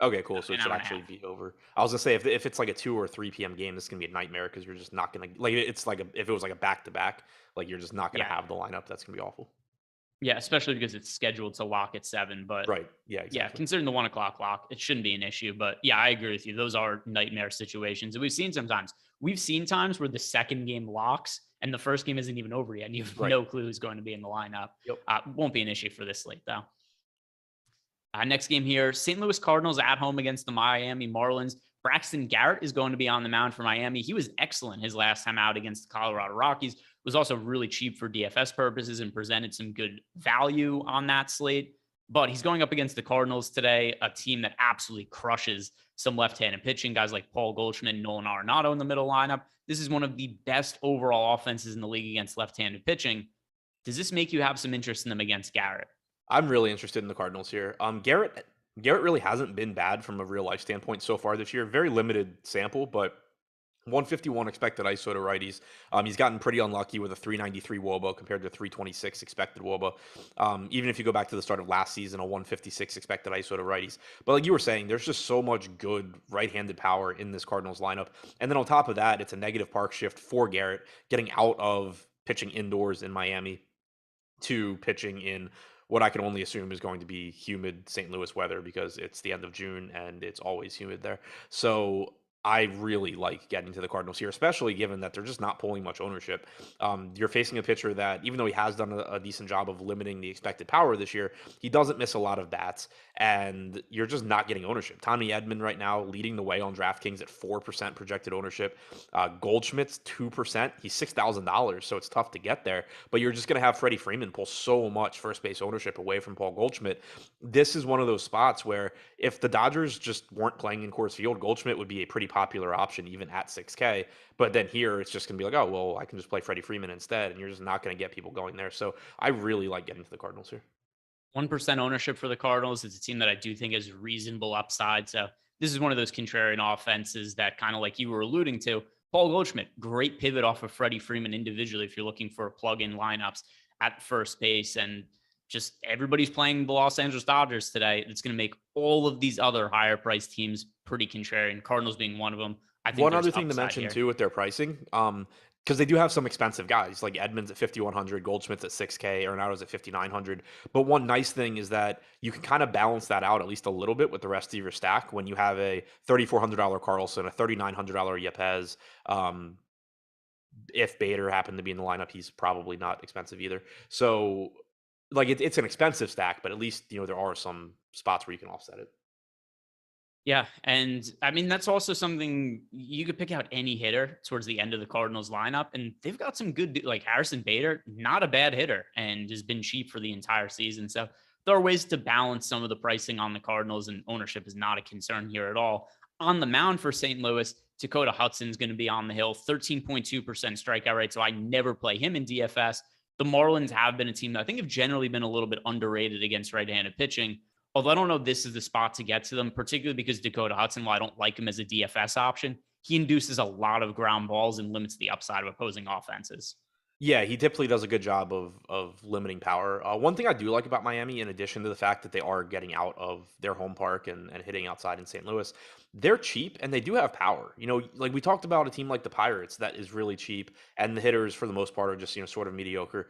Okay, cool. So it should actually be over. I was gonna say if it's like a 2 or 3 p.m. game, this is gonna be a nightmare, because you're just not gonna it's like if it was like a back to back, like you're just not gonna have the lineup. That's gonna be awful. Yeah, especially because it's scheduled to lock at 7. But right, yeah, exactly. Yeah, considering the 1:00 lock, it shouldn't be an issue. But yeah, I agree with you. Those are nightmare situations, and we've seen times where the second game locks and the first game isn't even over yet, and you have no clue who's going to be in the lineup. Yep. Won't be an issue for this slate though. Next game here, St. Louis Cardinals at home against the Miami Marlins. Braxton Garrett is going to be on the mound for Miami. He was excellent his last time out against the Colorado Rockies. Was also really cheap for DFS purposes and presented some good value on that slate. But he's going up against the Cardinals today, a team that absolutely crushes some left-handed pitching. Guys like Paul Goldschmidt and Nolan Arenado in the middle lineup. This is one of the best overall offenses in the league against left-handed pitching. Does this make you have some interest in them against Garrett? I'm really interested in the Cardinals here. Garrett really hasn't been bad from a real life standpoint so far this year. Very limited sample, but 151 expected ISO to righties. He's gotten pretty unlucky with a 393 WOBA compared to 326 expected WOBA. Even if you go back to the start of last season, a 156 expected ISO to righties. But like you were saying, there's just so much good right-handed power in this Cardinals lineup. And then on top of that, it's a negative park shift for Garrett, getting out of pitching indoors in Miami to pitching in what I can only assume is going to be humid St. Louis weather because it's the end of June and it's always humid there. So I really like getting to the Cardinals here, especially given that they're just not pulling much ownership. You're facing a pitcher that, even though he has done a decent job of limiting the expected power this year, he doesn't miss a lot of bats, and you're just not getting ownership. Tommy Edman right now leading the way on DraftKings at 4% projected ownership. Goldschmidt's 2%. He's $6,000, so it's tough to get there. But you're just going to have Freddie Freeman pull so much first base ownership away from Paul Goldschmidt. This is one of those spots where if the Dodgers just weren't playing in Coors Field, Goldschmidt would be a pretty popular option even at 6K. But then here it's just going to be like, oh, well, I can just play Freddie Freeman instead. And you're just not going to get people going there. So I really like getting to the Cardinals here. 1% ownership for the Cardinals. It's a team that I do think has reasonable upside. So this is one of those contrarian offenses that, kind of like you were alluding to, Paul Goldschmidt, great pivot off of Freddie Freeman individually if you're looking for plug-in lineups at first base. And just everybody's playing the Los Angeles Dodgers today. It's going to make all of these other higher priced teams pretty contrarian, Cardinals being one of them. I think One there's other thing to upside mention here. too with their pricing, because they do have some expensive guys like Edmonds at 5,100, Goldschmidt's at 6K, Arenado's at 5,900. But one nice thing is that you can kind of balance that out at least a little bit with the rest of your stack when you have a $3,400 Carlson, a $3,900 Yepez. If Bader happened to be in the lineup, he's probably not expensive either. So, like, it's an expensive stack, but at least there are some spots where you can offset it. Yeah, and I mean that's also something you could pick out any hitter towards the end of the Cardinals lineup, and they've got some good, like Harrison Bader, not a bad hitter, and has been cheap for the entire season. So there are ways to balance some of the pricing on the Cardinals, and ownership is not a concern here at all. On the mound for St. Louis, Dakota Hudson's going to be on the hill, 13.2% strikeout rate, so I never play him in DFS. The Marlins have been a team that I think have generally been a little bit underrated against right-handed pitching. Although I don't know if this is the spot to get to them, particularly because Dakota Hudson, while I don't like him as a DFS option, he induces a lot of ground balls and limits the upside of opposing offenses. Yeah, he typically does a good job of limiting power. One thing I do like about Miami, in addition to the fact that they are getting out of their home park and hitting outside in St. Louis, they're cheap and they do have power. Like we talked about a team like the Pirates that is really cheap, and the hitters for the most part are just sort of mediocre.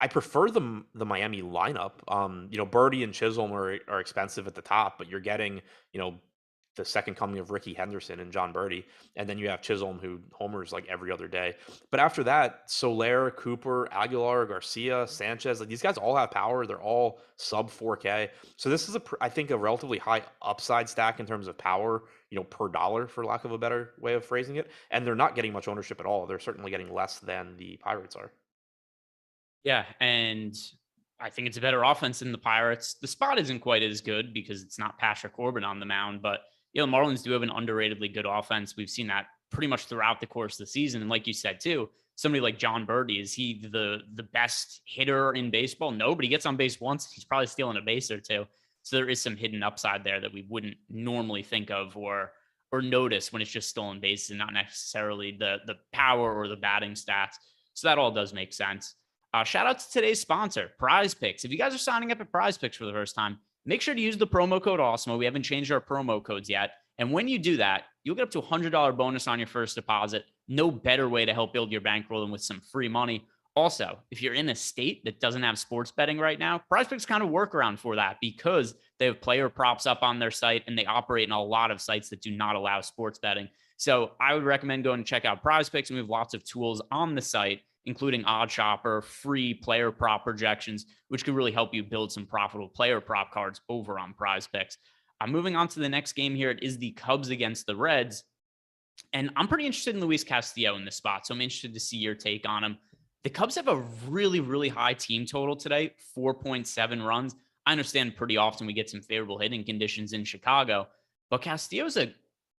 I prefer the Miami lineup. Birdie and Chisholm are expensive at the top, but you're getting, the second coming of Ricky Henderson and John Birdie, and then you have Chisholm who homers like every other day. But after that, Soler, Cooper, Aguilar, Garcia, Sanchez, like these guys all have power. They're all sub 4K. So this is I think a relatively high upside stack in terms of power, per dollar, for lack of a better way of phrasing it. And they're not getting much ownership at all. They're certainly getting less than the Pirates are. Yeah, and I think it's a better offense than the Pirates. The spot isn't quite as good because it's not Patrick Corbin on the mound, but the Marlins do have an underratedly good offense. We've seen that pretty much throughout the course of the season. And like you said too, somebody like John Birdie, is he the best hitter in baseball? No, but he gets on base once. He's probably stealing a base or two. So there is some hidden upside there that we wouldn't normally think of or notice when it's just stolen bases and not necessarily the power or the batting stats. So that all does make sense. Shout out to today's sponsor, Prize Picks. If you guys are signing up at Prize Picks for the first time, make sure to use the promo code Awesemo. We haven't changed our promo codes yet. And when you do that, you'll get up to a $100 bonus on your first deposit. No better way to help build your bankroll than with some free money. Also, if you're in a state that doesn't have sports betting right now, Prize Picks kind of workaround for that because they have player props up on their site and they operate in a lot of sites that do not allow sports betting. So I would recommend going and check out Prize Picks, and we have lots of tools on the site, including Odd Shopper, free player prop projections, which could really help you build some profitable player prop cards over on Prize Picks. Moving on to the next game here, it is the Cubs against the Reds. And I'm pretty interested in Luis Castillo in this spot, so I'm interested to see your take on him. The Cubs have a really, really high team total today, 4.7 runs. I understand pretty often we get some favorable hitting conditions in Chicago, but Castillo's a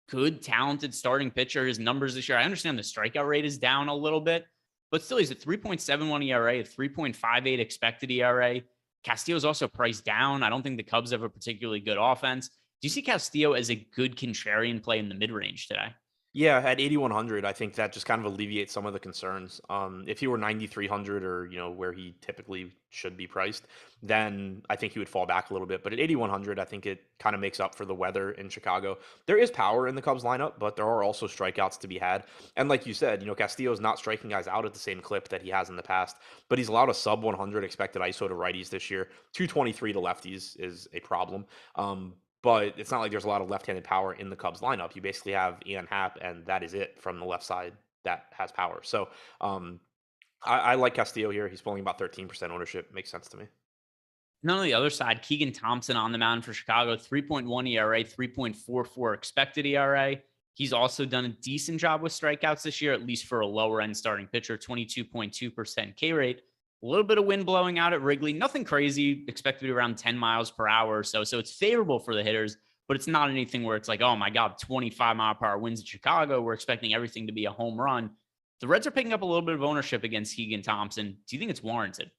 good, talented starting pitcher. His numbers this year, I understand the strikeout rate is down a little bit, but still, he's at 3.71 ERA, a 3.58 expected ERA. Castillo's also priced down. I don't think the Cubs have a particularly good offense. Do you see Castillo as a good contrarian play in the mid-range today? Yeah, at 8,100, I think that just kind of alleviates some of the concerns. If he were 9,300 or, where he typically should be priced, then I think he would fall back a little bit. But at 8,100, I think it kind of makes up for the weather in Chicago. There is power in the Cubs lineup, but there are also strikeouts to be had. And like you said, Castillo's not striking guys out at the same clip that he has in the past, but he's allowed a sub 100 expected ISO to righties this year. 223 to lefties is a problem. But it's not like there's a lot of left-handed power in the Cubs lineup. You basically have Ian Happ, and that is it from the left side that has power. So um, I like Castillo here. He's pulling about 13% ownership. Makes sense to me. And then on the other side, Keegan Thompson on the mound for Chicago, 3.1 ERA, 3.44 expected ERA. He's also done a decent job with strikeouts this year, at least for a lower end starting pitcher, 22.2% K rate. A little bit of wind blowing out at Wrigley. Nothing crazy, expected to be around 10 miles per hour or so. So it's favorable for the hitters, but it's not anything where it's like, oh my God, 25-mile-per-hour winds in Chicago. We're expecting everything to be a home run. The Reds are picking up a little bit of ownership against Keegan Thompson. Do you think it's warranted?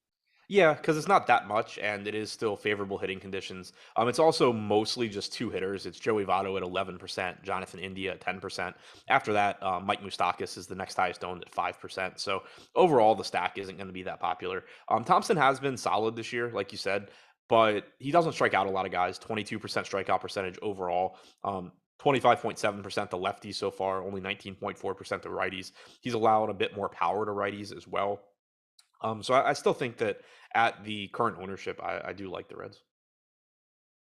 Yeah, because it's not that much, and it is still favorable hitting conditions. It's also mostly just two hitters. It's Joey Votto at 11%, Jonathan India at 10%. After that, Mike Moustakas is the next highest owned at 5%. So overall, the stack isn't going to be that popular. Thompson has been solid this year, like you said, but he doesn't strike out a lot of guys. 22% strikeout percentage overall. 25.7% to lefties so far, only 19.4% to righties. He's allowed a bit more power to righties as well. So I still think that at the current ownership, I do like the Reds.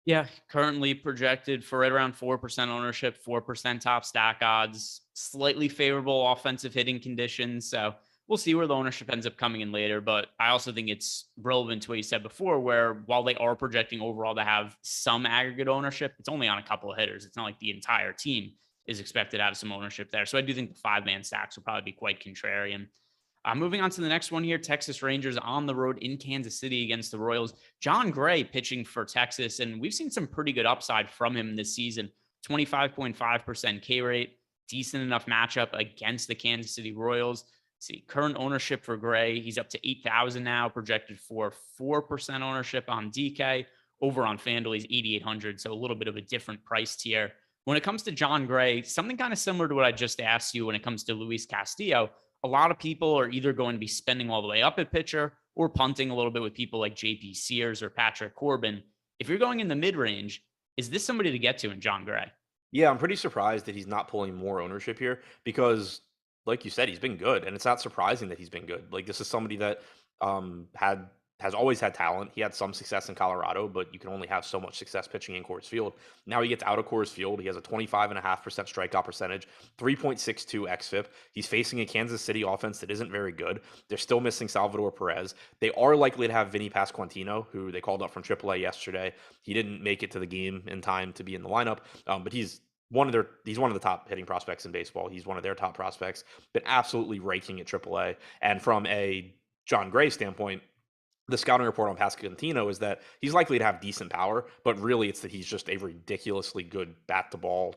Yeah, currently projected for right around 4% ownership, 4% top stack odds, slightly favorable offensive hitting conditions. So we'll see where the ownership ends up coming in later. But I also think it's relevant to what you said before, where while they are projecting overall to have some aggregate ownership, it's only on a couple of hitters. It's not like the entire team is expected to have some ownership there. So I do think the 5-man stacks will probably be quite contrarian. Moving on to the next one here, Texas Rangers on the road in Kansas City against the Royals. John Gray pitching for Texas, and we've seen some pretty good upside from him this season. 25.5% K rate, decent enough matchup against the Kansas City Royals. See, current ownership for Gray, he's up to 8,000 now, projected for 4% ownership on DK. Over on FanDuel, he's 8,800, so a little bit of a different price tier. When it comes to John Gray, something kind of similar to what I just asked you when it comes to Luis Castillo. A lot of people are either going to be spending all the way up at pitcher or punting a little bit with people like JP Sears or Patrick Corbin. If you're going in the mid range, is this somebody to get to in John Gray? Yeah, I'm pretty surprised that he's not pulling more ownership here because, like you said, he's been good, and it's not surprising that he's been good. Like this is somebody that had has always had talent. He had some success in Colorado, but you can only have so much success pitching in Coors Field. Now he gets out of Coors Field. He has a 25.5% strikeout percentage, 3.62 xFIP. He's facing a Kansas City offense that isn't very good. They're still missing Salvador Perez. They are likely to have Vinny Pasquantino, who they called up from AAA yesterday. He didn't make it to the game in time to be in the lineup, but he's one of the top hitting prospects in baseball. He's one of their top prospects. Been absolutely raking at AAA. And from a John Gray standpoint, the scouting report on Pasquantino is that he's likely to have decent power, but really it's that he's just a ridiculously good bat to ball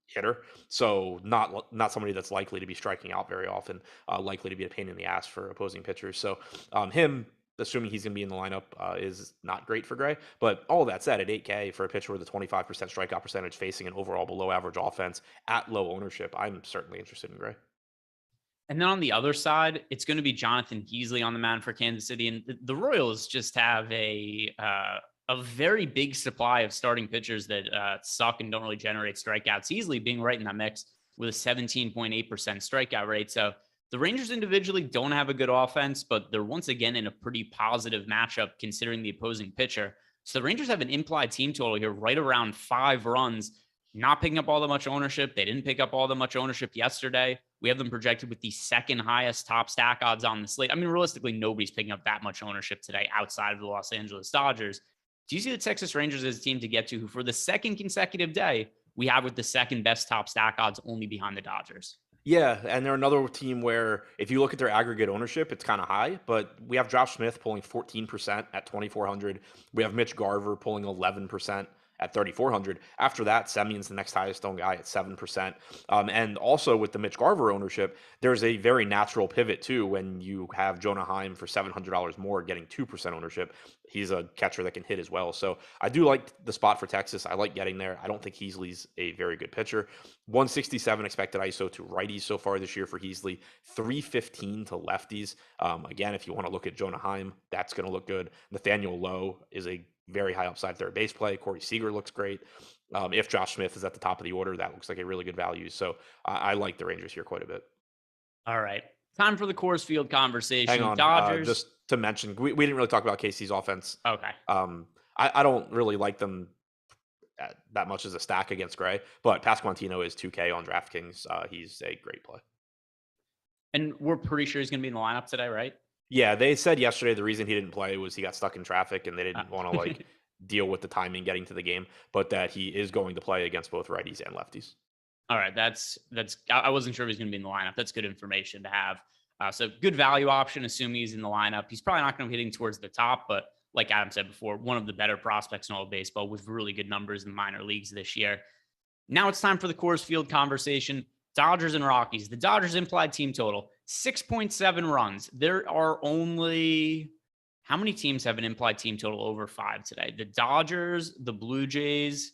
hitter. So not somebody that's likely to be striking out very often, likely to be a pain in the ass for opposing pitchers. So him assuming he's going to be in the lineup is not great for Gray. But all that said, at 8K for a pitcher with a 25% strikeout percentage facing an overall below average offense at low ownership, I'm certainly interested in Gray. And then on the other side, it's going to be Jonathan Heasley on the mound for Kansas City, and the Royals just have a very big supply of starting pitchers that suck and don't really generate strikeouts. Heasley being right in that mix with a 17.8% strikeout rate. So the Rangers individually don't have a good offense, but they're once again in a pretty positive matchup considering the opposing pitcher. So the Rangers have an implied team total here right around 5 runs, not picking up all that much ownership. They didn't pick up all that much ownership yesterday. We have them projected with the second highest top stack odds on the slate. I mean, realistically, nobody's picking up that much ownership today outside of the Los Angeles Dodgers. Do you see the Texas Rangers as a team to get to who, for the second consecutive day, we have with the second best top stack odds only behind the Dodgers? Yeah, and they're another team where if you look at their aggregate ownership, it's kind of high, but we have Josh Smith pulling 14% at 2,400. We have Mitch Garver pulling 11% at 3,400. After that, Semion's the next highest owned guy at 7%. And also with the Mitch Garver ownership, there's a very natural pivot too when you have Jonah Heim for $700 more getting 2% ownership. He's a catcher that can hit as well. So I do like the spot for Texas. I like getting there. I don't think Heasley's a very good pitcher. 167 expected ISO to righties so far this year for Heasley, 315 to lefties. Again, if you want to look at Jonah Heim, that's going to look good. Nathaniel Lowe is a very high upside third base play. Corey Seager looks great. If Josh Smith is at the top of the order, that looks like a really good value. So I like the Rangers here quite a bit. All right. Time for the Coors Field Hang conversation. on, Dodgers. just to mention, we didn't really talk about KC's offense. Okay. I don't really like them that much as a stack against Gray, but Pasquantino is 2K on DraftKings. He's a great play. And we're pretty sure he's going to be in the lineup today, right? Yeah, they said yesterday the reason he didn't play was he got stuck in traffic and they didn't want to like deal with the timing getting to the game, but that he is going to play against both righties and lefties. All right, that's. I wasn't sure if he's going to be in the lineup. That's good information to have. So good value option, assuming he's in the lineup. He's probably not going to be hitting towards the top, but like Adam said before, one of the better prospects in all of baseball with really good numbers in the minor leagues this year. Now it's time for the Coors Field conversation. Dodgers and Rockies. The Dodgers implied team total 6.7 runs. There are only, how many teams have an implied team total over 5 today? The Dodgers, the Blue Jays,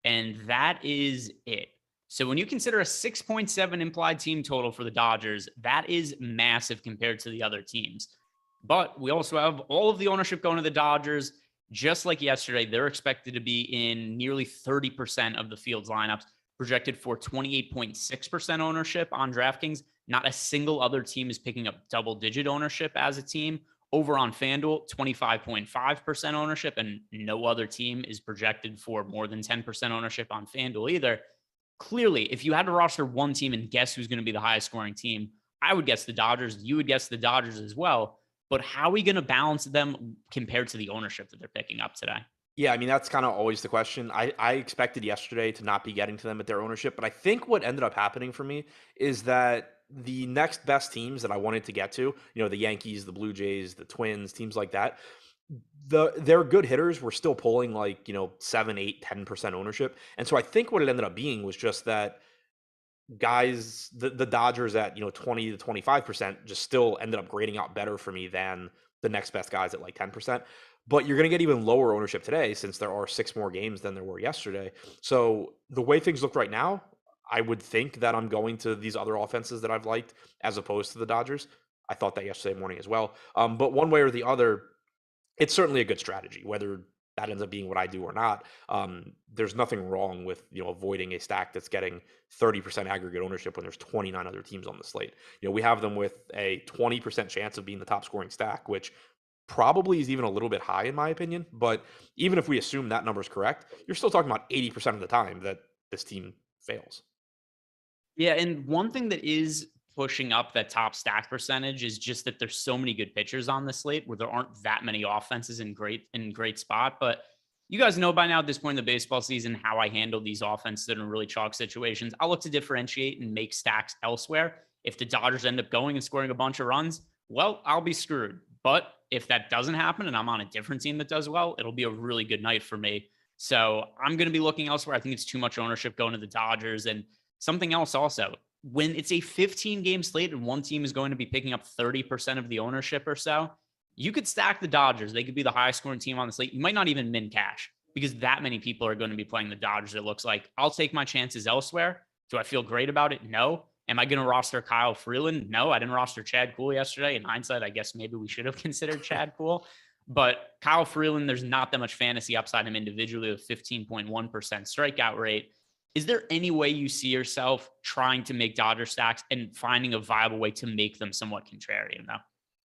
and that is it. So when you consider a 6.7 implied team total for the Dodgers, that is massive compared to the other teams. But we also have all of the ownership going to the Dodgers. Just like yesterday, they're expected to be in nearly 30% of the field's lineups, projected for 28.6% ownership on DraftKings. Not a single other team is picking up double-digit ownership as a team. Over on FanDuel, 25.5% ownership, and no other team is projected for more than 10% ownership on FanDuel either. Clearly, if you had to roster one team and guess who's going to be the highest scoring team, I would guess the Dodgers. You would guess the Dodgers as well. But how are we going to balance them compared to the ownership that they're picking up today? Yeah, I mean, that's kind of always the question. I expected yesterday to not be getting to them at their ownership, but I think what ended up happening for me is that the next best teams that I wanted to get to, the Yankees, the Blue Jays, the Twins, teams like that, their good hitters were still pulling like 7, 8, 10% ownership. And so I think what it ended up being was just that guys, the Dodgers at 20 to 25% just still ended up grading out better for me than the next best guys at like 10%. But you're going to get even lower ownership today since there are 6 more games than there were yesterday. So the way things look right now, I would think that I'm going to these other offenses that I've liked as opposed to the Dodgers. I thought that yesterday morning as well. But one way or the other, it's certainly a good strategy, whether that ends up being what I do or not. There's nothing wrong with avoiding a stack that's getting 30% aggregate ownership when there's 29 other teams on the slate. We have them with a 20% chance of being the top scoring stack, which probably is even a little bit high in my opinion. But even if we assume that number is correct, you're still talking about 80% of the time that this team fails. Yeah, and one thing that is pushing up that top stack percentage is just that there's so many good pitchers on the slate where there aren't that many offenses in great spot. But you guys know by now at this point in the baseball season how I handle these offenses that are in really chalk situations. I'll look to differentiate and make stacks elsewhere. If the Dodgers end up going and scoring a bunch of runs, well, I'll be screwed. But if that doesn't happen and I'm on a different team that does well, it'll be a really good night for me. So I'm going to be looking elsewhere. I think it's too much ownership going to the Dodgers. And something else also, when it's a 15-game slate and one team is going to be picking up 30% of the ownership or so, you could stack the Dodgers. They could be the highest scoring team on the slate. You might not even min cash because that many people are going to be playing the Dodgers. It looks like I'll take my chances elsewhere. Do I feel great about it? No. Am I going to roster Kyle Freeland? No, I didn't roster Chad Kuhl yesterday. In hindsight, I guess maybe we should have considered Chad Kuhl. But Kyle Freeland, there's not that much fantasy upside him individually with 15.1% strikeout rate. Is there any way you see yourself trying to make Dodger stacks and finding a viable way to make them somewhat contrarian, though?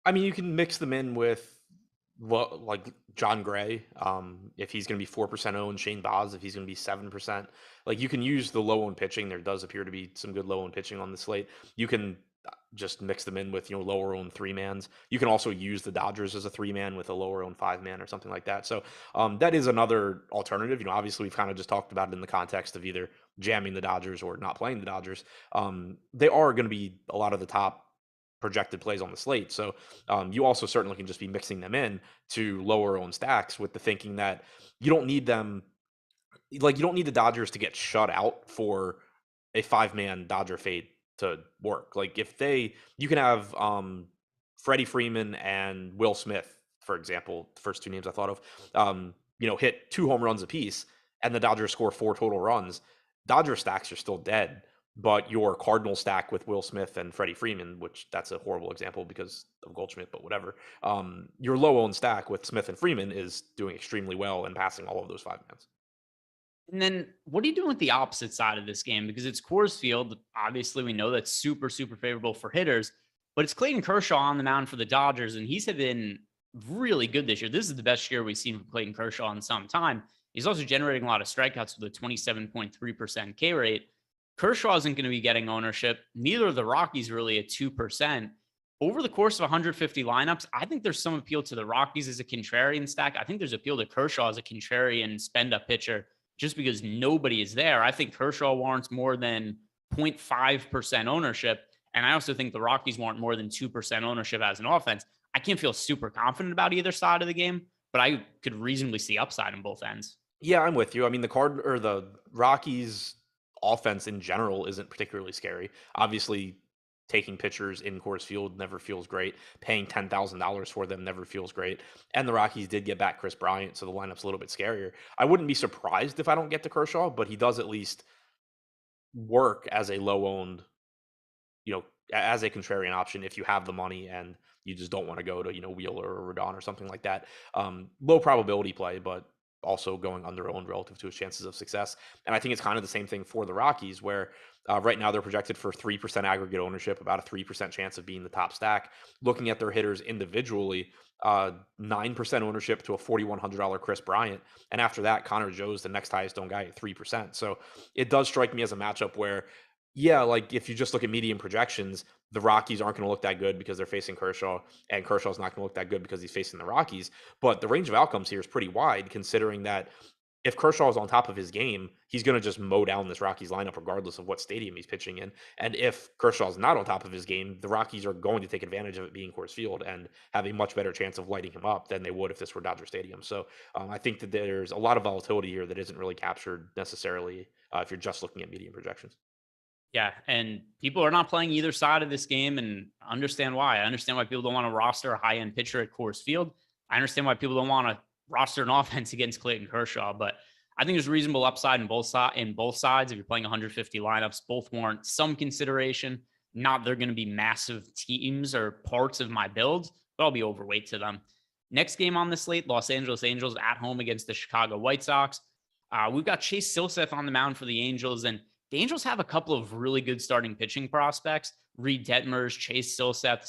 I mean, you can mix them in with like John Gray, if he's going to be 4% owned, Shane Baz, if he's going to be 7%. Like you can use the low owned pitching. There does appear to be some good low owned pitching on the slate. You can just mix them in with lower owned 3-mans. You can also use the Dodgers as a 3-man with a lower owned 5-man or something like that. So that is another alternative. Obviously we've kind of just talked about it in the context of either jamming the Dodgers or not playing the Dodgers. They are going to be a lot of the top projected plays on the slate. So you also certainly can just be mixing them in to lower owned stacks with the thinking that you don't need them like you don't need the Dodgers to get shut out for a 5-man Dodger fade to work. Like if you can have Freddie Freeman and Will Smith, for example, the first two names I thought of, hit 2 home runs apiece, and the Dodgers score 4 total runs. Dodger stacks are still dead, but your Cardinal stack with Will Smith and Freddie Freeman, which that's a horrible example because of Goldschmidt, but whatever. Your low owned stack with Smith and Freeman is doing extremely well and passing all of those 5-mans. And then what are you doing with the opposite side of this game? Because it's Coors Field. Obviously, we know that's super, super favorable for hitters, but it's Clayton Kershaw on the mound for the Dodgers, and he's been really good this year. This is the best year we've seen from Clayton Kershaw in some time. He's also generating a lot of strikeouts with a 27.3% K rate. Kershaw isn't going to be getting ownership. Neither of the Rockies really at 2%. Over the course of 150 lineups, I think there's some appeal to the Rockies as a contrarian stack. I think there's appeal to Kershaw as a contrarian spend-up pitcher just because nobody is there. I think Kershaw warrants more than 0.5% ownership. And I also think the Rockies warrant more than 2% ownership as an offense. I can't feel super confident about either side of the game, but I could reasonably see upside on both ends. Yeah, I'm with you. I mean, the Rockies offense in general isn't particularly scary. Obviously, taking pitchers in Coors Field never feels great. Paying $10,000 for them never feels great. And the Rockies did get back Chris Bryant, so the lineup's a little bit scarier. I wouldn't be surprised if I don't get to Kershaw, but he does at least work as a low owned, as a contrarian option if you have the money and you just don't want to go to, Wheeler or Rodon or something like that. Low probability play, but also going under owned relative to his chances of success. And I think it's kind of the same thing for the Rockies, where right now they're projected for 3% aggregate ownership, about a 3% chance of being the top stack. Looking at their hitters individually, 9% ownership to a $4,100 Chris Bryant. And after that, Connor Joe's the next highest owned guy at 3%. So it does strike me as a matchup where, yeah, like if you just look at median projections, the Rockies aren't going to look that good because they're facing Kershaw, and Kershaw's not going to look that good because he's facing the Rockies. But the range of outcomes here is pretty wide, considering that if Kershaw is on top of his game, he's going to just mow down this Rockies lineup regardless of what stadium he's pitching in. And if Kershaw's not on top of his game, the Rockies are going to take advantage of it being Coors Field and have a much better chance of lighting him up than they would if this were Dodger Stadium. So I think that there's a lot of volatility here that isn't really captured necessarily if you're just looking at median projections. Yeah, and people are not playing either side of this game, and I understand why. I understand why people don't want to roster a high-end pitcher at Coors Field. I understand why people don't want to roster an offense against Clayton Kershaw, but I think there's reasonable upside in both sides. If you're playing 150 lineups, both warrant some consideration. Not they're going to be massive teams or parts of my builds, but I'll be overweight to them. Next game on the slate, Los Angeles Angels at home against the Chicago White Sox. We've got Chase Silseth on the mound for the Angels, and the Angels have a couple of really good starting pitching prospects. Reed Detmers, Chase Silseth.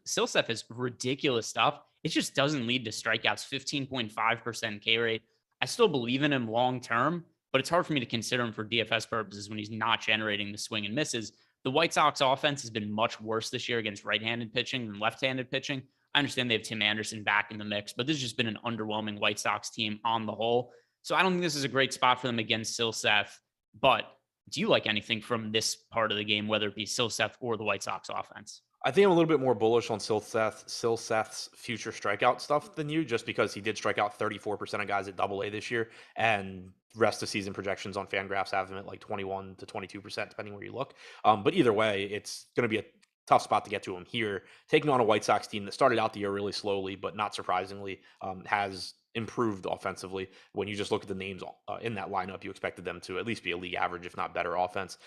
Silseth is ridiculous stuff. It just doesn't lead to strikeouts, 15.5% K rate. I still believe in him long term, but it's hard for me to consider him for DFS purposes when he's not generating the swing and misses. The White Sox offense has been much worse this year against right-handed pitching than left-handed pitching. I understand they have Tim Anderson back in the mix, but this has just been an underwhelming White Sox team on the whole. So I don't think this is a great spot for them against Silseth, but do you like anything from this part of the game, whether it be Silseth or the White Sox offense? I think I'm a little bit more bullish on Silseth's future strikeout stuff than you, just because he did strike out 34% of guys at Double-A this year, and rest of season projections on FanGraphs have him at like 21 to 22%, depending where you look. But either way, it's going to be a tough spot to get to him here, taking on a White Sox team that started out the year really slowly, but not surprisingly, has improved offensively. When you just look at the names in that lineup, you expected them to at least be a league average, if not better, offense.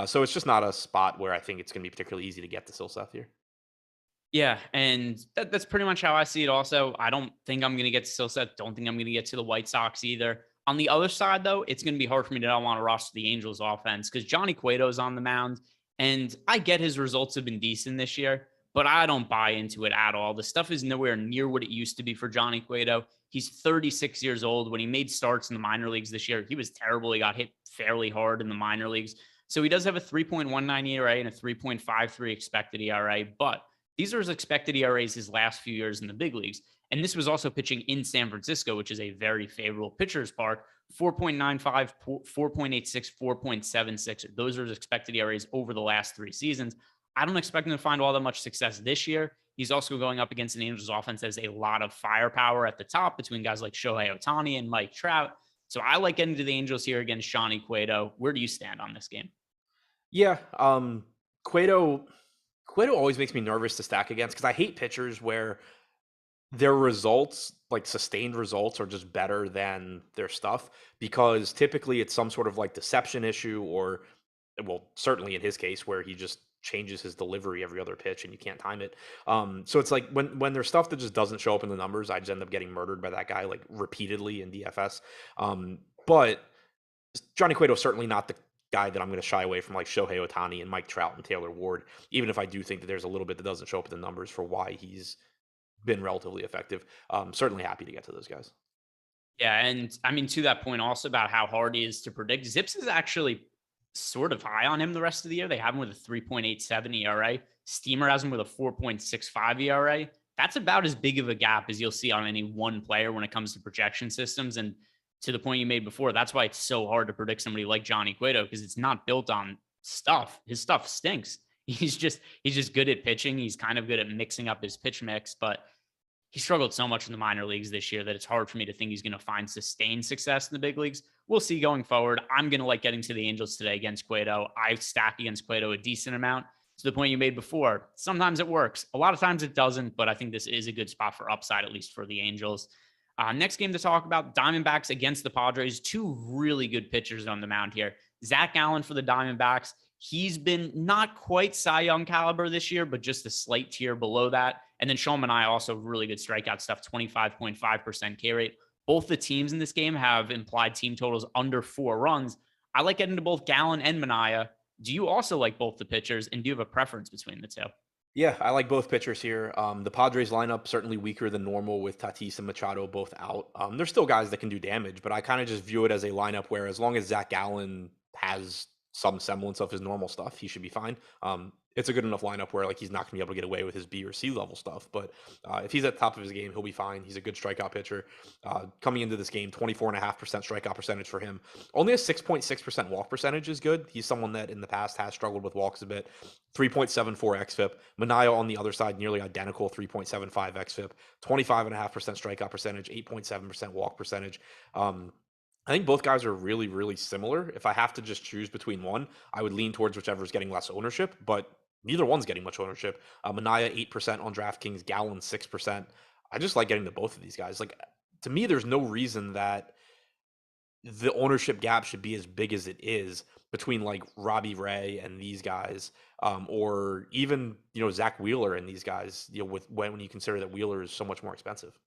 So it's just not a spot where I think it's going to be particularly easy to get to Silseth here. Yeah, and that's pretty much how I see it also. I don't think I'm going to get to Silseth. Don't think I'm going to get to the White Sox either. On the other side, though, it's going to be hard for me to not want to roster the Angels offense because Johnny Cueto's on the mound, and I get his results have been decent this year, but I don't buy into it at all. The stuff is nowhere near what it used to be for Johnny Cueto. He's 36 years old. When he made starts in the minor leagues this year, he was terrible. He got hit fairly hard in the minor leagues. So he does have a 3.19 ERA and a 3.53 expected ERA, but these are his expected ERAs his last few years in the big leagues. And this was also pitching in San Francisco, which is a very favorable pitcher's park. 4.95, 4.86, 4.76. Those are his expected ERAs over the last 3 seasons. I don't expect him to find all that much success this year. He's also going up against an Angels offense that has a lot of firepower at the top between guys like Shohei Ohtani and Mike Trout. So I like getting to the Angels here against Johnny Cueto. Where do you stand on this game? Yeah, Cueto Cueto always makes me nervous to stack against because I hate pitchers where their results, like sustained results, are just better than their stuff because typically it's some sort of like deception issue or, well, certainly in his case where he just changes his delivery every other pitch and you can't time it. So it's like when there's stuff that just doesn't show up in the numbers, I just end up getting murdered by that guy like repeatedly in DFS. But Johnny Cueto is certainly not the guy that I'm going to shy away from like Shohei Ohtani and Mike Trout and Taylor Ward, even if I do think that there's a little bit that doesn't show up in the numbers for why he's been relatively effective. Certainly happy to get to those guys. Yeah, and I mean to that point also about how hard he is to predict. Zips is actually sort of high on him the rest of the year. They have him with a 3.87 ERA. Steamer has him with a 4.65 ERA. That's about as big of a gap as you'll see on any one player when it comes to projection systems. And to the point you made before, that's why it's so hard to predict somebody like Johnny Cueto because it's not built on stuff. His stuff stinks. He's just good at pitching. He's kind of good at mixing up his pitch mix, but he struggled so much in the minor leagues this year that it's hard for me to think he's going to find sustained success in the big leagues. We'll see going forward. I'm going to like getting to the Angels today against Cueto. I stack against Cueto a decent amount to the point you made before. Sometimes it works. A lot of times it doesn't, but I think this is a good spot for upside, at least for the Angels. Next game to talk about, Diamondbacks against the Padres. Two really good pitchers on the mound here. Zach Gallen for the Diamondbacks. He's been not quite Cy Young caliber this year, but just a slight tier below that. And then Sean Manaea, also really good strikeout stuff, 25.5% K rate. Both the teams in this game have implied team totals under 4 runs. I like getting to both Gallen and Manaea. Do you also like both the pitchers, and do you have a preference between the two? Yeah, I like both pitchers here. The Padres lineup certainly weaker than normal with Tatis and Machado both out. There's still guys that can do damage, but I kind of just view it as a lineup where as long as Zach Gallen has some semblance of his normal stuff, he should be fine. It's a good enough lineup where like he's not going to be able to get away with his B or C level stuff. But if he's at the top of his game, he'll be fine. He's a good strikeout pitcher. Coming into this game, 24.5% strikeout percentage for him. Only a 6.6% walk percentage is good. He's someone that in the past has struggled with walks a bit. 3.74 xFIP. Manaea on the other side, nearly identical, 3.75 xFIP. 25.5% strikeout percentage, 8.7% walk percentage. I think both guys are really, really similar. If I have to just choose between one, I would lean towards whichever is getting less ownership, but neither one's getting much ownership. Manaea 8% on DraftKings, Gallen 6%. I just like getting to both of these guys. Like to me, there's no reason that the ownership gap should be as big as it is between like Robbie Ray and these guys, or even Zach Wheeler and these guys. With when you consider that Wheeler is so much more expensive.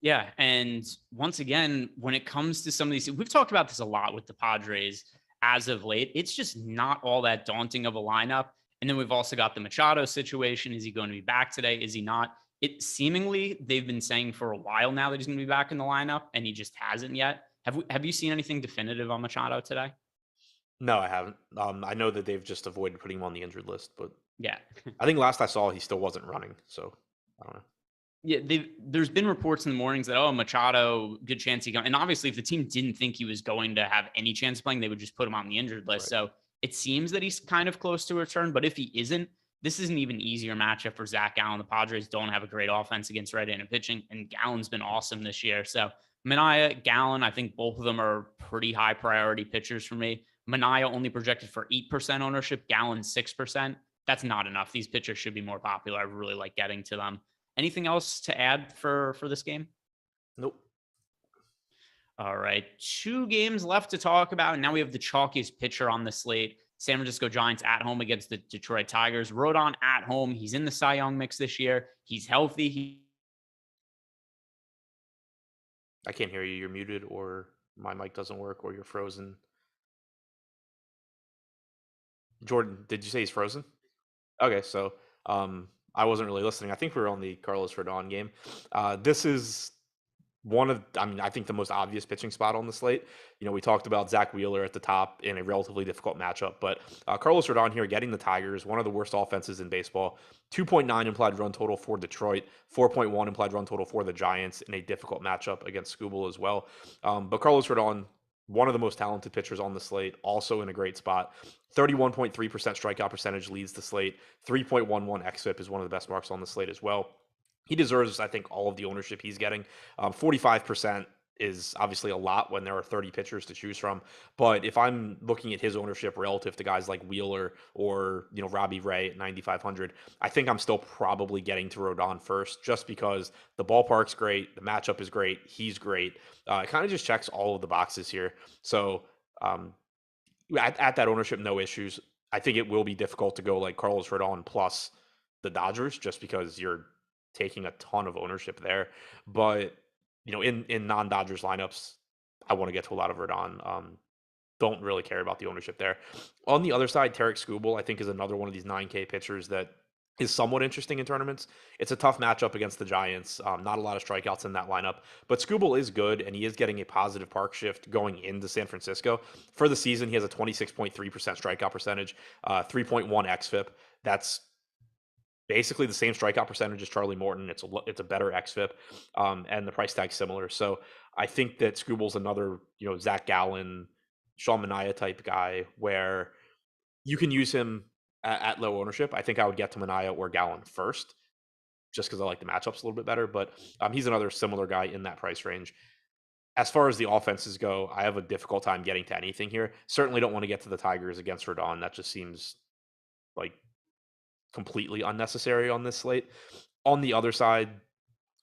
Yeah. And once again, when it comes to some of these, we've talked about this a lot with the Padres as of late. It's just not all that daunting of a lineup. And then we've also got the Machado situation. Is he going to be back today? Is he not? It seemingly they've been saying for a while now that he's going to be back in the lineup, and he just hasn't yet. Have you seen anything definitive on Machado today? No, I haven't. I know that they've just avoided putting him on the injured list, but Yeah. I think last I saw he still wasn't running. So I don't know. Yeah, there's been reports in the mornings that, Machado, good chance he going. And obviously, if the team didn't think he was going to have any chance of playing, they would just put him on the injured list. Right. So it seems that he's kind of close to a return. But if he isn't, this is an even easier matchup for Zach Gallen. The Padres don't have a great offense against right-handed pitching, and Gallen's been awesome this year. So Manaea, Gallen, I think both of them are pretty high priority pitchers for me. Manaea only projected for 8% ownership, Gallen 6%. That's not enough. These pitchers should be more popular. I really like getting to them. Anything else to add for this game? Nope. All right. 2 games left to talk about. And now we have the chalkiest pitcher on the slate. San Francisco Giants at home against the Detroit Tigers. Rodon at home. He's in the Cy Young mix this year. He's healthy. I can't hear you. You're muted, or my mic doesn't work, or you're frozen. Jordan, did you say he's frozen? Okay, so I wasn't really listening. I think we were on the Carlos Rodon game. This is I think the most obvious pitching spot on the slate. We talked about Zach Wheeler at the top in a relatively difficult matchup, but Carlos Rodon here getting the Tigers, one of the worst offenses in baseball. 2.9 implied run total for Detroit, 4.1 implied run total for the Giants in a difficult matchup against Skubal as well. But Carlos Rodon, one of the most talented pitchers on the slate, also in a great spot. 31.3% strikeout percentage leads the slate. 3.11 xFIP is one of the best marks on the slate as well. He deserves, I think, all of the ownership he's getting. 45% is obviously a lot when there are 30 pitchers to choose from. But if I'm looking at his ownership relative to guys like Wheeler or, Robbie Ray at 9,500, I think I'm still probably getting to Rodon first just because the ballpark's great, the matchup is great, he's great. It kind of just checks all of the boxes here. So um, at that ownership, no issues. I think it will be difficult to go like Carlos Rodon plus the Dodgers just because you're taking a ton of ownership there. But in non-Dodgers lineups, I want to get to a lot of Rodon. Don't really care about the ownership there. On the other side, Tarek Skubal, I think, is another one of these 9K pitchers that is somewhat interesting in tournaments. It's a tough matchup against the Giants. Not a lot of strikeouts in that lineup, but Skubal is good, and he is getting a positive park shift going into San Francisco. For the season, he has a 26.3% strikeout percentage, 3.1 xFIP. That's basically the same strikeout percentage as Charlie Morton. It's a better xFIP, and the price tag's similar. So I think that Skubal's another Zach Gallen, Sean Manaea type guy where you can use him at low ownership. I think I would get to Manaea or Gallen first, just because I like the matchups a little bit better. But he's another similar guy in that price range. As far as the offenses go, I have a difficult time getting to anything here. Certainly don't want to get to the Tigers against Rodon. That just seems like completely unnecessary on this slate. On the other side,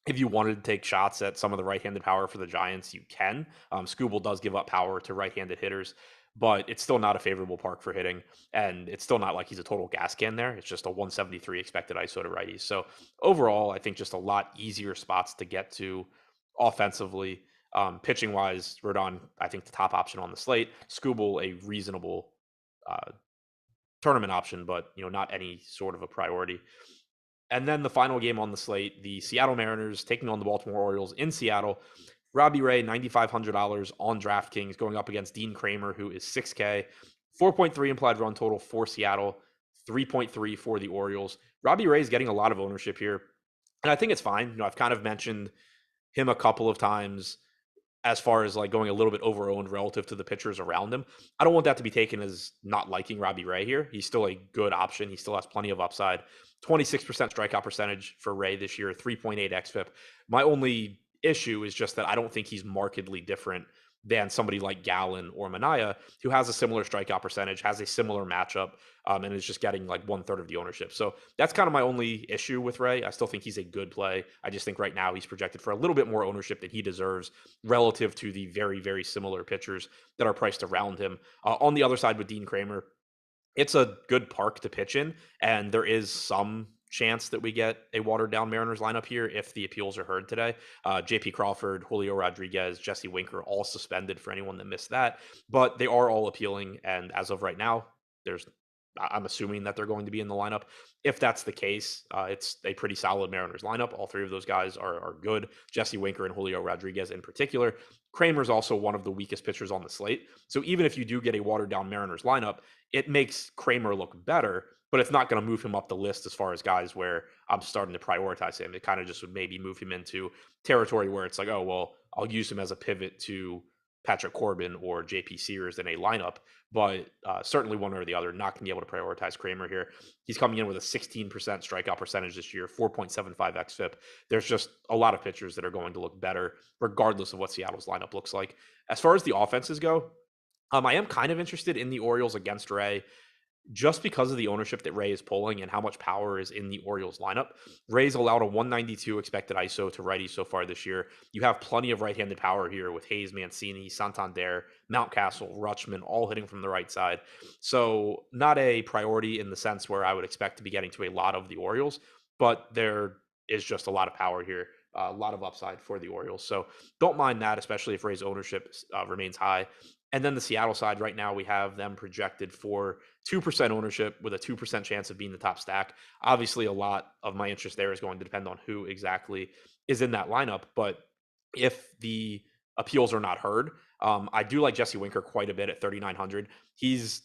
if you wanted to take shots at some of the right-handed power for the Giants, you can. Skubal does give up power to right-handed hitters, but it's still not a favorable park for hitting, and it's still not like he's a total gas can there. It's just a 173 expected ISO to righties. So overall, I think just a lot easier spots to get to offensively. Pitching-wise, Rodon, I think the top option on the slate. Skubal, a reasonable uh, tournament option, but not any sort of a priority. And then the final game on the slate, the Seattle Mariners taking on the Baltimore Orioles in Seattle. Robbie Ray, $9,500 on DraftKings, going up against Dean Kramer, who is 6K. 4.3 implied run total for Seattle, 3.3 for the Orioles. Robbie Ray is getting a lot of ownership here, and I think it's fine. I've kind of mentioned him a couple of times as far as like going a little bit overowned relative to the pitchers around him. I don't want that to be taken as not liking Robbie Ray here. He's still a good option. He still has plenty of upside. 26% strikeout percentage for Ray this year, 3.8 xFIP. My only issue is just that I don't think he's markedly different than somebody like Gallen or Manaea, who has a similar strikeout percentage, has a similar matchup, and is just getting like 1/3 of the ownership. So that's kind of my only issue with Ray. I still think he's a good play. I just think right now he's projected for a little bit more ownership than he deserves relative to the very, very similar pitchers that are priced around him. On the other side with Dean Kramer, it's a good park to pitch in, and there is some chance that we get a watered down Mariners lineup here if the appeals are heard today. JP Crawford, Julio Rodriguez, Jesse Winker, all suspended for anyone that missed that, but they are all appealing. And as of right now, I'm assuming that they're going to be in the lineup. If that's the case, it's a pretty solid Mariners lineup. All three of those guys are good. Jesse Winker and Julio Rodriguez in particular. Kramer's also one of the weakest pitchers on the slate. So even if you do get a watered down Mariners lineup, it makes Kramer look better, but it's not going to move him up the list as far as guys where I'm starting to prioritize him. It kind of just would maybe move him into territory where it's like, oh, well, I'll use him as a pivot to Patrick Corbin or JP Sears in a lineup, but certainly one or the other, not going to be able to prioritize Kramer here. He's coming in with a 16% strikeout percentage this year, 4.75 xFIP. There's just a lot of pitchers that are going to look better regardless of what Seattle's lineup looks like. As far as the offenses go, I am kind of interested in the Orioles against Ray just because of the ownership that Ray is pulling and how much power is in the Orioles lineup. Ray's allowed a 192 expected ISO to righties so far this year. You have plenty of right-handed power here with Hayes, Mancini, Santander, Mountcastle, Rutschman, all hitting from the right side. So not a priority in the sense where I would expect to be getting to a lot of the Orioles, but there is just a lot of power here, a lot of upside for the Orioles. So don't mind that, especially if Ray's ownership remains high. And then the Seattle side, right now, we have them projected for 2% ownership with a 2% chance of being the top stack. Obviously, a lot of my interest there is going to depend on who exactly is in that lineup. But if the appeals are not heard, I do like Jesse Winker quite a bit at 3,900. He's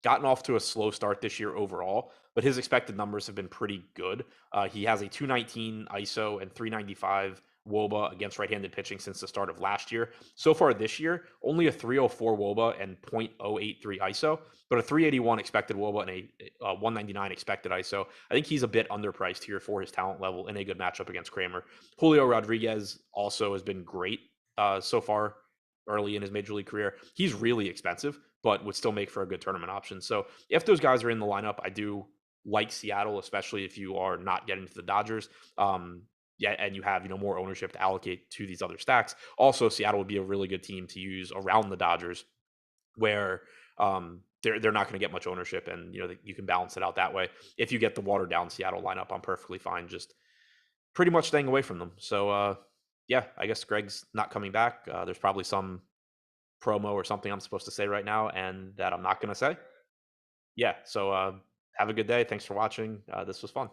gotten off to a slow start this year overall, but his expected numbers have been pretty good. He has a 219 ISO and 395 WOBA against right-handed pitching since the start of last year. So far this year, only a 304 WOBA and 0.083 ISO, but a 381 expected WOBA and a 199 expected ISO. I think he's a bit underpriced here for his talent level in a good matchup against Kramer. Julio Rodriguez also has been great so far early in his major league career. He's really expensive, but would still make for a good tournament option. So if those guys are in the lineup, I do like Seattle, especially if you are not getting to the Dodgers. Yeah, and you have more ownership to allocate to these other stacks. Also, Seattle would be a really good team to use around the Dodgers, where they're not going to get much ownership, and you can balance it out that way. If you get the watered down Seattle lineup, I'm perfectly fine just pretty much staying away from them. So yeah, I guess Greg's not coming back. There's probably some promo or something I'm supposed to say right now, and that I'm not going to say. Yeah. So have a good day. Thanks for watching. This was fun.